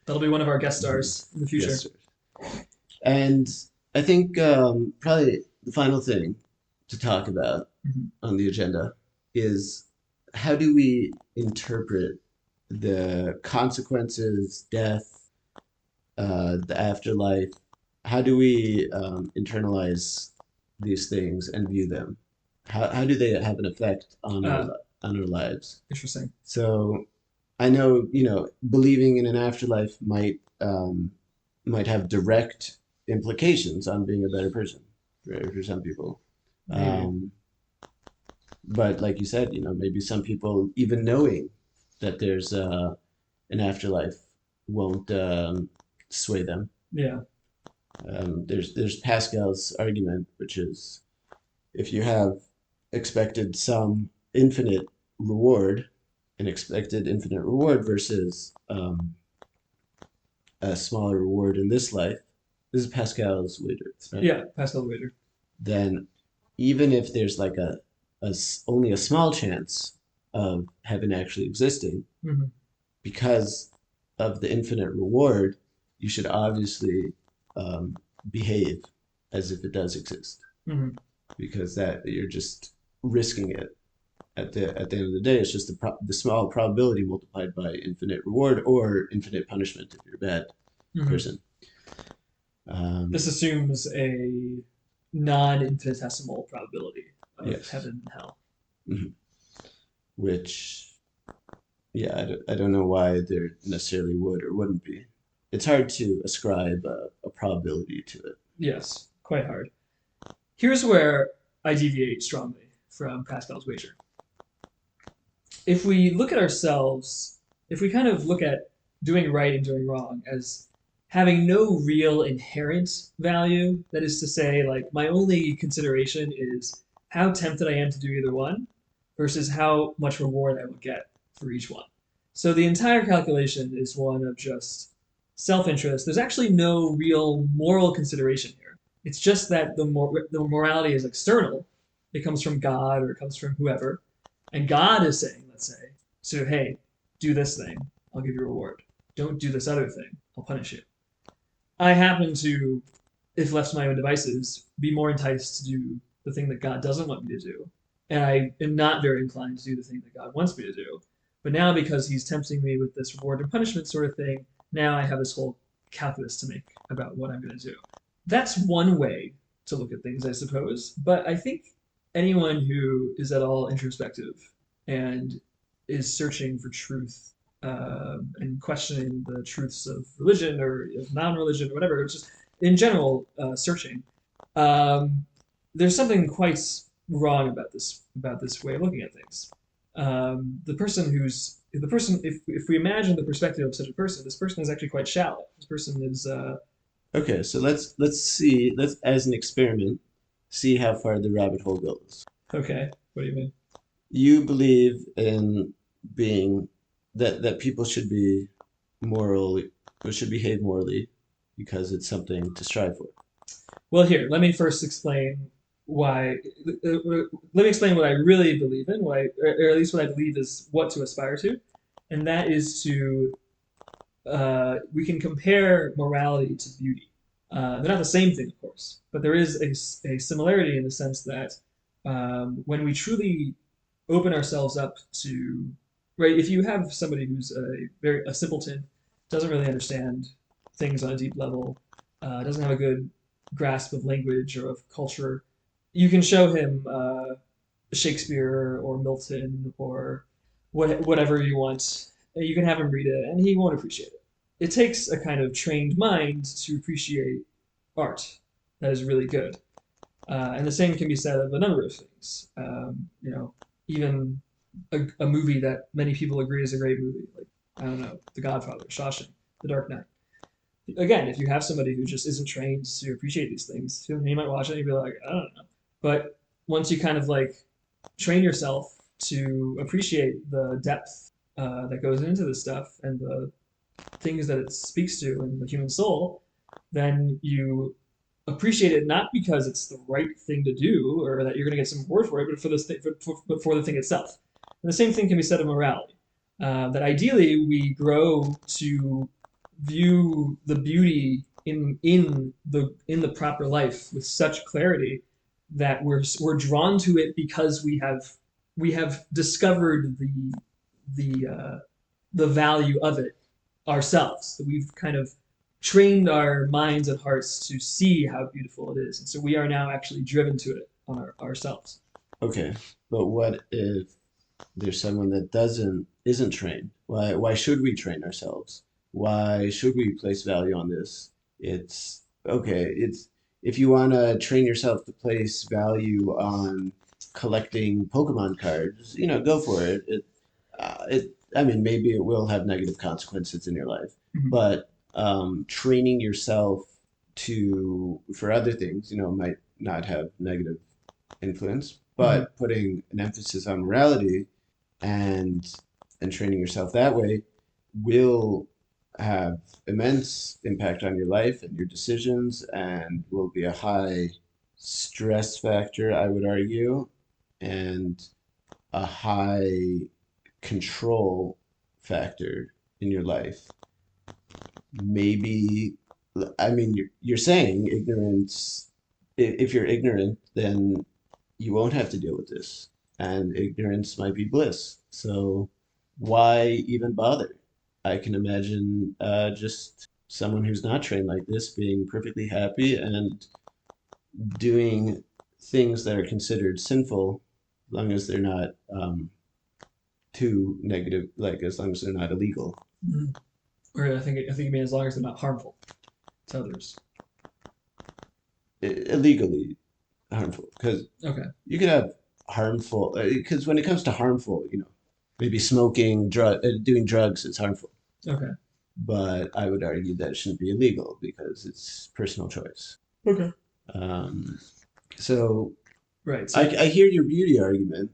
That'll be one of our guest stars in the future. Yes, sir. And I think probably the final thing to talk about Mhm. on the agenda is how do we interpret the consequences, death, the afterlife? How do we internalize these things and view them? How do they have an effect on Uh, on our lives? Interesting. So I know, believing in an afterlife might have direct implications on being a better person for some people. Maybe. Um, but like you said, maybe some people, even knowing that there's an afterlife, won't sway them. Yeah. There's Pascal's argument, which is if you have expected some infinite reward, an expected infinite reward versus a smaller reward in this life, this is Pascal's wager, right? Yeah. Pascal Wager. Then even if there's like only a small chance of heaven actually existing, Hmm. because of the infinite reward, you should obviously um, behave as if it does exist, Hmm. because that you're just risking it. At the end of the day, it's just the small probability multiplied by infinite reward or infinite punishment if you're a bad Hmm. person. Um, This assumes a non-infinitesimal probability of yes. heaven and hell. Mhm. Which, yeah, I don't know why there necessarily would or wouldn't be. It's hard to ascribe a probability to it. Yes, quite hard. Here's where I deviate strongly from Pascal's wager. If we look at ourselves, if we kind of look at doing right and doing wrong as having no real inherent value, that is to say, like, my only consideration is how tempted I am to do either one versus how much reward I will get for each one. So the entire calculation is one of just self-interest. There's actually no real moral consideration here. It's just that the morality is external. It comes from God or it comes from whoever, and God is saying, let's say, so hey, do this thing, I'll give you a reward. Don't do this other thing, I'll punish you. I happen to, if left to my own devices, be more enticed to do the thing that God doesn't want me to do. And I am not very inclined to do the thing that God wants me to do. But now, because he's tempting me with this reward and punishment sort of thing, now I have this whole calculus to make about what I'm going to do. That's one way to look at things, I suppose. But I think anyone who is at all introspective and is searching for truth and questioning the truths of religion or of non-religion or whatever, it's just in general searching. Um, there's something quite wrong about this way of looking at things. The person who's the person if we imagine the perspective of such a person, this person is actually quite shallow. This person is Okay, so let's as an experiment see how far the rabbit hole goes. okay. What do you mean? You believe in being that people should be moral or should behave morally because it's something to strive for. Well, here, let me first explain why. Let me explain what I really believe in, or at least what I believe is what to aspire to, and that is to we can compare morality to beauty. They're not the same thing, of course, but there is a similarity in the sense that when we truly open ourselves up to, right, if you have somebody who's a simpleton, doesn't really understand things on a deep level, doesn't have a good grasp of language or of culture, you can show him Shakespeare or Milton or whatever you want. You can have him read it, and he won't appreciate it. It takes a kind of trained mind to appreciate art that is really good. And the same can be said of a number of things. Even a movie that many people agree is a great movie, like, I don't know, The Godfather, Shawshank, The Dark Knight. Again, if you have somebody who just isn't trained to appreciate these things, he might watch it and he'd be like, I don't know. But once you kind of like train yourself to appreciate the depth that goes into this stuff and the things that it speaks to in the human soul, then you appreciate it not because it's the right thing to do or that you're going to get some reward for it, but for for the thing itself. And the same thing can be said of morality. That ideally we grow to view the beauty in the proper life with such clarity that we're drawn to it because we have discovered the value of it ourselves. That we've kind of trained our minds and hearts to see how beautiful it is, and so we are now actually driven to it on ourselves. Okay, but what if there's someone that isn't trained? Why should we train ourselves? Why should we place value on this? It's okay, it's if you want to train yourself to place value on collecting Pokemon cards, go for it. I mean, maybe it will have negative consequences in your life, Mhm. but training yourself for other things, might not have negative influence, Mhm. but putting an emphasis on morality and and training yourself that way will have immense impact on your life and your decisions and will be a high stress factor, I would argue, and a high control factor in your life. Maybe, I mean, you're saying ignorance, if you're ignorant, then you won't have to deal with this, and ignorance might be bliss. So why even bother? I can imagine just someone who's not trained like this being perfectly happy and doing things that are considered sinful, as long as they're not too negative, like as long as they're not illegal. Mhm. Or I think you mean as long as they're not harmful to others. Illegally harmful, because Okay. you could have harmful, because when it comes to harmful, maybe smoking, doing drugs is harmful. Okay. But I would argue that it shouldn't be illegal because it's personal choice. Okay. Um, so Right. I, So I hear your beauty argument,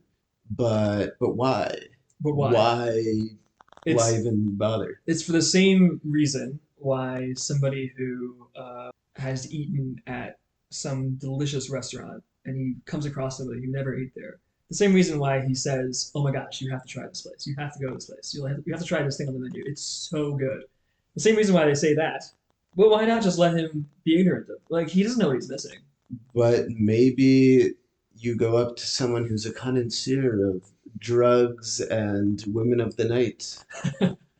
but why? But why? Why why It's even bother? it's for the same reason why somebody who has eaten at some delicious restaurant and he comes across somebody who never ate there. The same reason why he says, "Oh my gosh, you have to try this place. You have to go to this place. You have to try this thing on the menu. It's so good." The same reason why they say that. But why not just let him be ignorant of? Like he doesn't know what he's missing. But maybe you go up to someone who's a connoisseur of drugs and women of the night,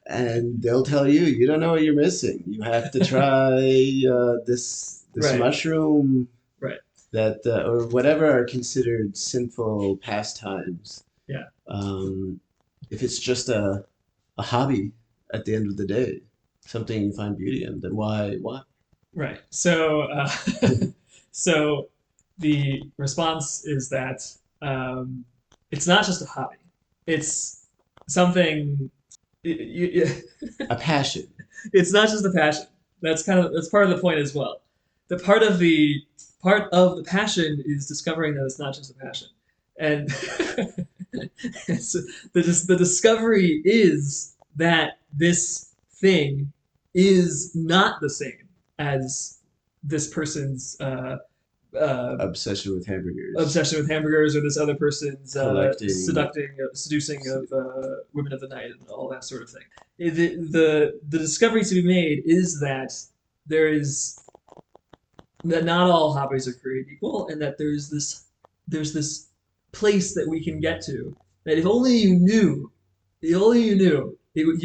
and they'll tell you you don't know what you're missing. You have to try this Right. mushroom Right. that or whatever are considered sinful pastimes. Yeah. Um, if it's just a hobby at the end of the day, something you find beauty in, then why? Right. So, so the response is that it's not just a hobby. It's something. A passion. It's not just a passion. That's part of the point as well. The part of the passion is discovering that it's not just a passion, and so the discovery is that this thing is not the same as this person's Obsession with hamburgers, obsession with hamburgers or this other person's collecting. seducing of women of the night and all that sort of thing. The discovery to be made is that there is that not all hobbies are created equal, and that there's this place that we can get to that if only you knew, you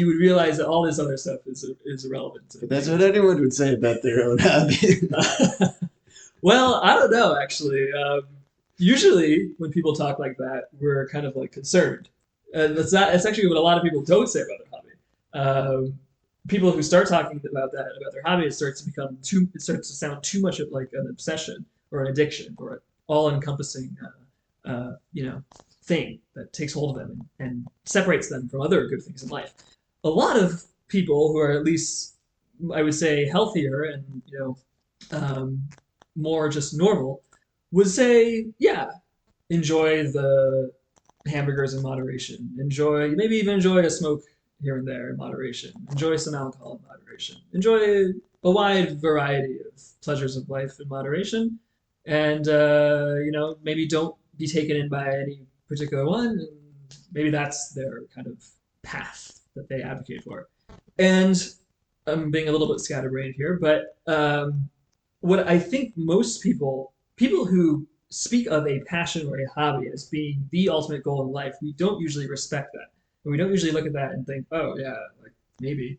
would realize that all this other stuff is irrelevant. But that's what anyone would say about their own hobby. Well, I don't know actually. Usually, when people talk like that, we're kind of like concerned, and that's not. It's actually what a lot of people don't say about their hobby. People who start talking about that about their hobby, it starts to become too. It starts to sound too much like an obsession or an addiction or an all-encompassing, thing that takes hold of them and separates them from other good things in life. A lot of people who are at least, I would say, healthier and more just normal would say, yeah, enjoy the hamburgers in moderation. Maybe even enjoy a smoke here and there in moderation. Enjoy some alcohol in moderation. Enjoy a wide variety of pleasures of life in moderation. And, maybe don't be taken in by any particular one. And maybe that's their kind of path that they advocate for. And I'm being a little bit scatterbrained here, but what I think most people who speak of a passion or a hobby as being the ultimate goal in life, we don't usually respect that. And we don't usually look at that and think, oh yeah, like maybe.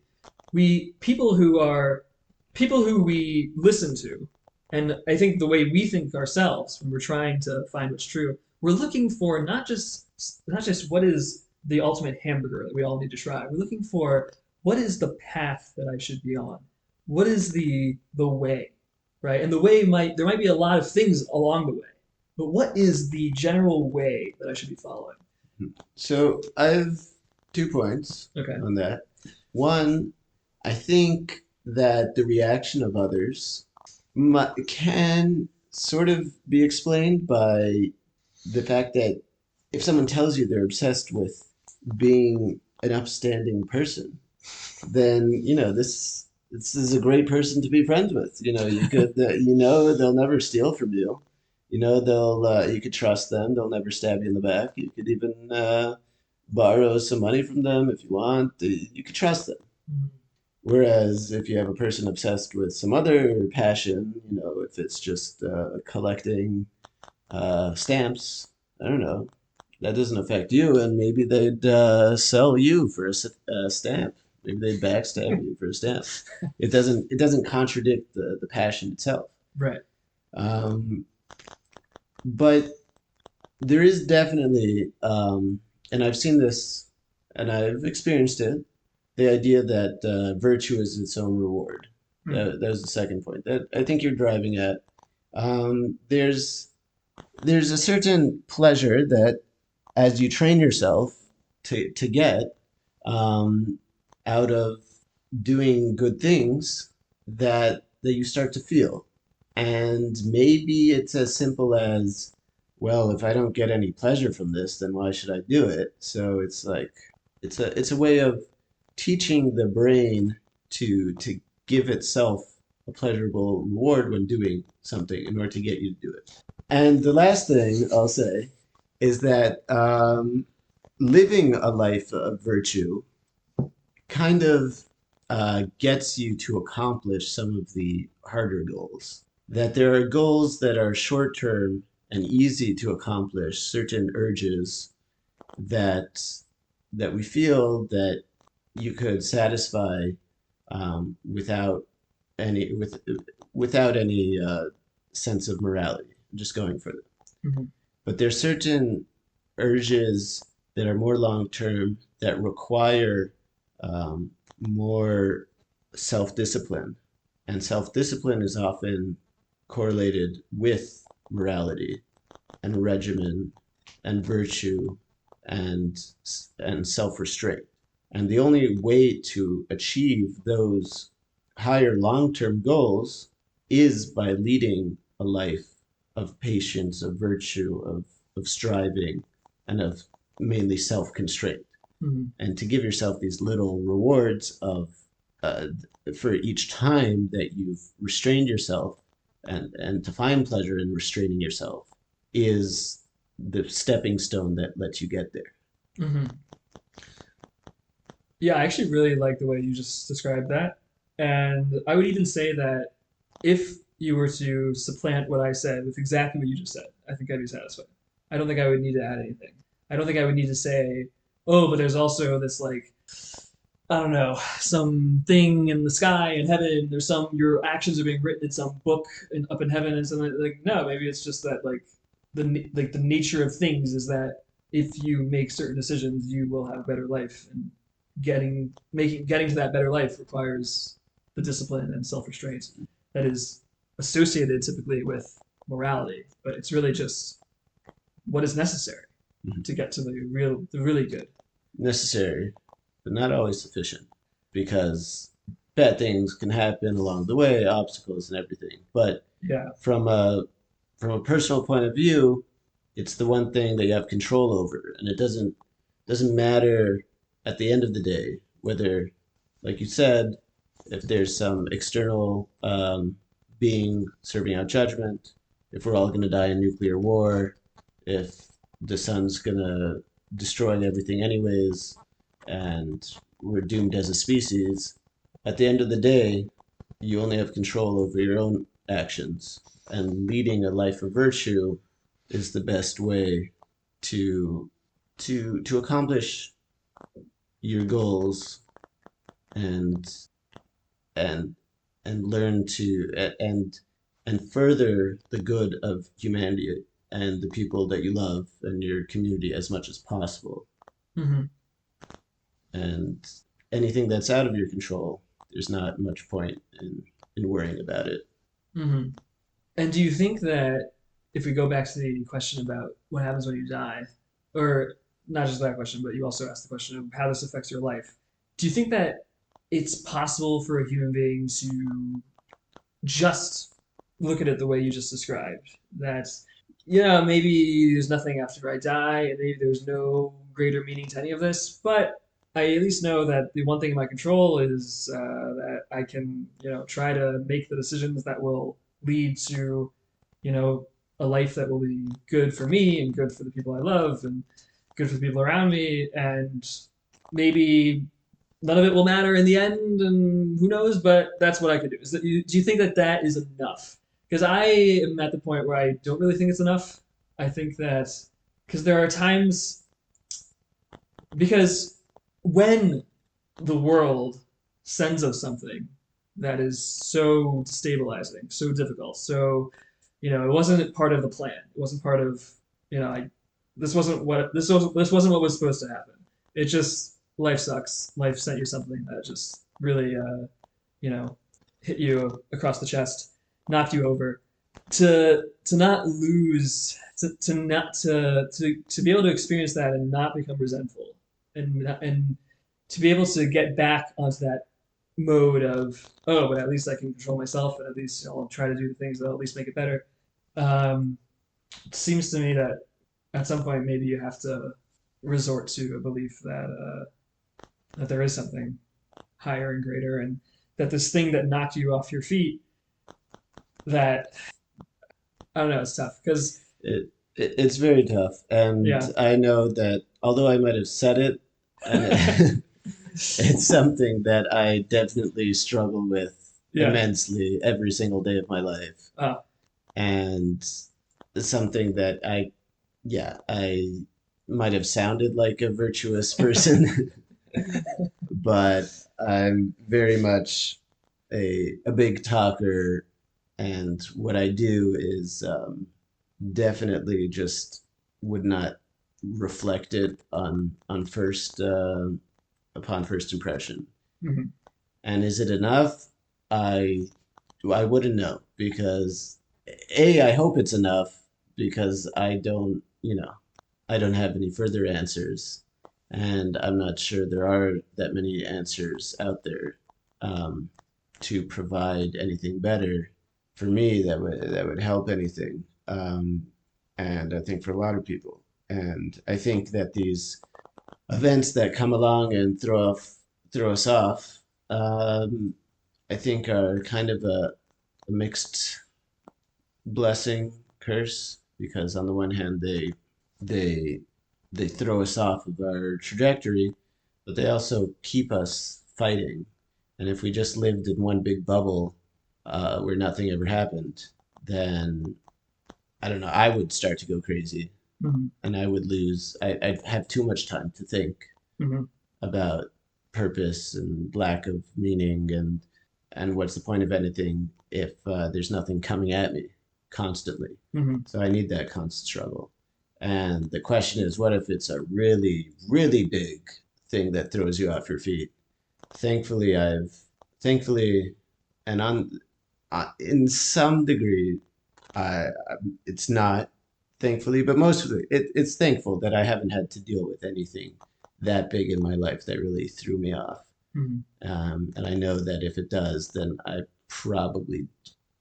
We people who we listen to, and I think the way we think ourselves when we're trying to find what's true, we're looking for not just what is the ultimate hamburger that we all need to try. We're looking for what is the path that I should be on? What is the way? Right? And the way there might be a lot of things along the way, but what is the general way that I should be following? So I have 2 points Okay. on that. One, I think that the reaction of others can sort of be explained by the fact that if someone tells you they're obsessed with being an upstanding person, then this is a great person to be friends with. You could they'll never steal from you. They'll you could trust them. They'll never stab you in the back. You could even borrow some money from them if you want. You could trust them. Mm-hmm. Whereas if you have a person obsessed with some other passion, if it's just collecting stamps, I don't know, that doesn't affect you, and maybe they'd sell you for a stamp. Maybe they'd backstab you for a stamp. It doesn't contradict the passion itself. Right. Um, but there is definitely, and I've seen this, and I've experienced it, the idea that virtue is its own reward. Mm. That was the second point that I think you're driving at. There's a certain pleasure that as you train yourself to get um, out of doing good things that you start to feel, and maybe it's as simple as well, if I don't get any pleasure from this, then why should I do it? So it's like it's a way of teaching the brain to give itself a pleasurable reward when doing something in order to get you to do it. And the last thing I'll say is that living a life of virtue kind of gets you to accomplish some of the harder goals. That there are goals that are short term and easy to accomplish, certain urges that that we feel that you could satisfy without any without any sense of morality, just going for them. Hmm. But there's certain urges that are more long term that require more self discipline. And self discipline is often correlated with morality and regimen and virtue and, and self restraint. And the only way to achieve those higher long term goals is by leading a life of patience, of virtue, of striving, and of mainly self constraint. Hmm. And to give yourself these little rewards of uh, for each time that you've restrained yourself and to find pleasure in restraining yourself is the stepping stone that lets you get there. Hmm. Yeah, I actually really like the way you just described that. And I would even say that if you were to supplant what I said with exactly what you just said, I think I'd be satisfied. I don't think I would need to add anything. I don't think I would need to say, oh, but there's also this, like, I don't know, some thing in the sky in heaven. There's some, your actions are being written in some book up in heaven and something like, no, maybe it's just that, like, the nature of things is that if you make certain decisions, you will have a better life, and getting to that better life requires the discipline and self restraint that is associated typically with morality. But it's really just what is necessary Mhm. to get to the really good. Necessary, but not always sufficient, because bad things can happen along the way, obstacles and everything. But Yeah. from a personal point of view, it's the one thing that you have control over, and it doesn't matter at the end of the day whether, like you said, if there's some external being serving out judgment, if we're all going to die in nuclear war, if the sun's going to destroy everything anyways, and we're doomed as a species. At the end of the day, you only have control over your own actions, and leading a life of virtue is the best way to to accomplish your goals and and and learn to and further the good of humanity and the people that you love and your community as much as possible. Hmm. And anything that's out of your control, there's not much point in worrying about it. Hmm. And do you think that if we go back to the question about what happens when you die, or not just that question, but you also asked the question of how this affects your life, do you think that it's possible for a human being to just look at it the way you just described? That, yeah, maybe there's nothing after I die, and maybe there's no greater meaning to any of this, but I at least know that the one thing in my control is that I can, try to make the decisions that will lead to, you know, a life that will be good for me and good for the people I love and good for the people around me, and maybe none of it will matter in the end, and who knows? But that's what I could do. Do you think that that is enough? Because I am at the point where I don't really think it's enough. I think that because there are times because when the world sends us something that is so destabilizing, so difficult, so it wasn't part of the plan. It wasn't part of I this wasn't what was supposed to happen. It just life sucks. Life sent you something that just really you know hit you across the chest, knocked you over. To not lose to not to be able to experience that and not become resentful and to be able to get back onto that mode of, but at least I can control myself, and at least I'll try to do the things that will at least make it better. Um, it seems to me that at some point maybe you have to resort to a belief that that there is something higher and greater, and that this thing that knocked you off your feet, that I don't know, it's tough because It's very tough, and yeah, I know that although I might have said it, and it's something that I definitely struggle with yeah, immensely every single day of my life, uh, and something that yeah, I might have sounded like a virtuous person, but I'm very much a big talker, and what I do is definitely just would not reflect it on first upon first impression. mhm, And is it enough? I I wouldn't know because A, I hope it's enough because I don't, I don't have any further answers. And I'm not sure there are that many answers out there um, to provide anything better for me that would help anything. And I think for a lot of people. And I think that these events that come along and throw us off, um, I think are kind of a mixed blessing curse because on the one hand they they throw us off of our trajectory, but they also keep us fighting. And if we just lived in one big bubble where nothing ever happened, then I don't know, I would start to go crazy mhm, and I'd have too much time to think mhm, about purpose and lack of meaning and what's the point of anything if there's nothing coming at me constantly. mhm, So I need that constant struggle. And the question is, what if it's a really, really big thing that throws you off your feet? Thankfully, thankfully, and on in some degree, I, it's not thankfully, but mostly it's thankful that I haven't had to deal with anything that big in my life that really threw me off. mhm. And I know that if it does, then I probably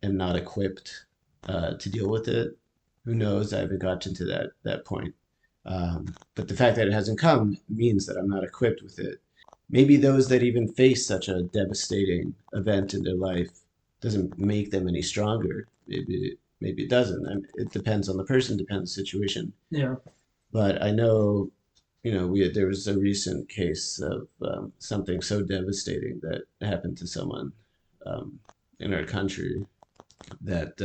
am not equipped to deal with it. Who knows? I haven't gotten to that point. But the fact that it hasn't come means that I'm not equipped with it. Maybe those that even face such a devastating event in their life doesn't make them any stronger. Maybe it doesn't. It depends on the person, depends on the situation. Yeah, But I know, we there was a recent case of something so devastating that happened to someone um, in our country that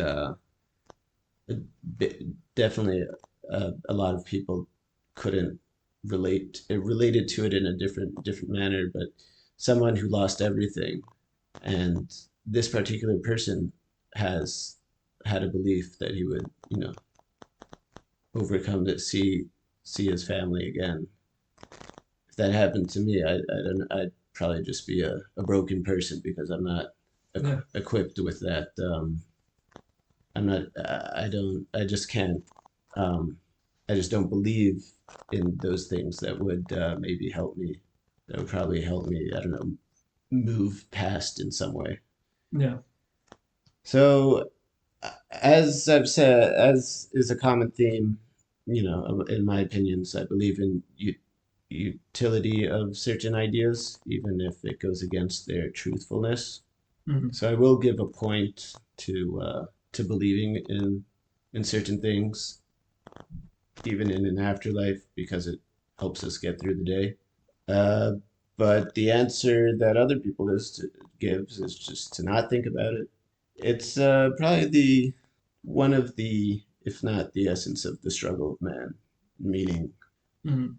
definitely a lot of people couldn't relate. It related to it in a different manner, but someone who lost everything, and this particular person has had a belief that he would, overcome to see his family again. If that happened to me, I don't I'd probably just be a broken person because I'm not yeah, equipped with that. I'm not. I don't. I just can't. Um, I just don't believe in those things that would maybe help me. That would probably help me. I don't know, move past in some way. yeah, So, as I've said, as is a common theme, in my opinions, I believe in utility of certain ideas, even if it goes against their truthfulness. mhm, So I will give a point to believing in certain things, even in an afterlife, because it helps us get through the day. Uh, but the answer that other people gives is just to not think about it. It's probably the one of the, if not the essence of the struggle of man, meaning mhm.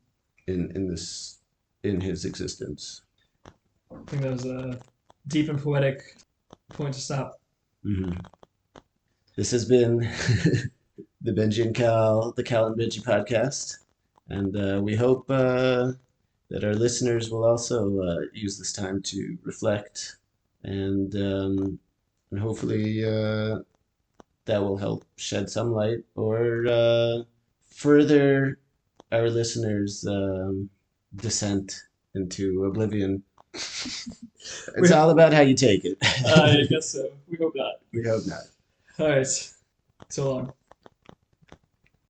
in this in his existence. I think that was a deep and poetic point to stop. Hmm. This has been the Benjy and the Cal and Benjy podcast, and we hope that our listeners will also use this time to reflect and hopefully that will help shed some light or further our listeners' descent into oblivion. We, It's all about how you take I it. guess so. We hope not. We hope not. All right. So long.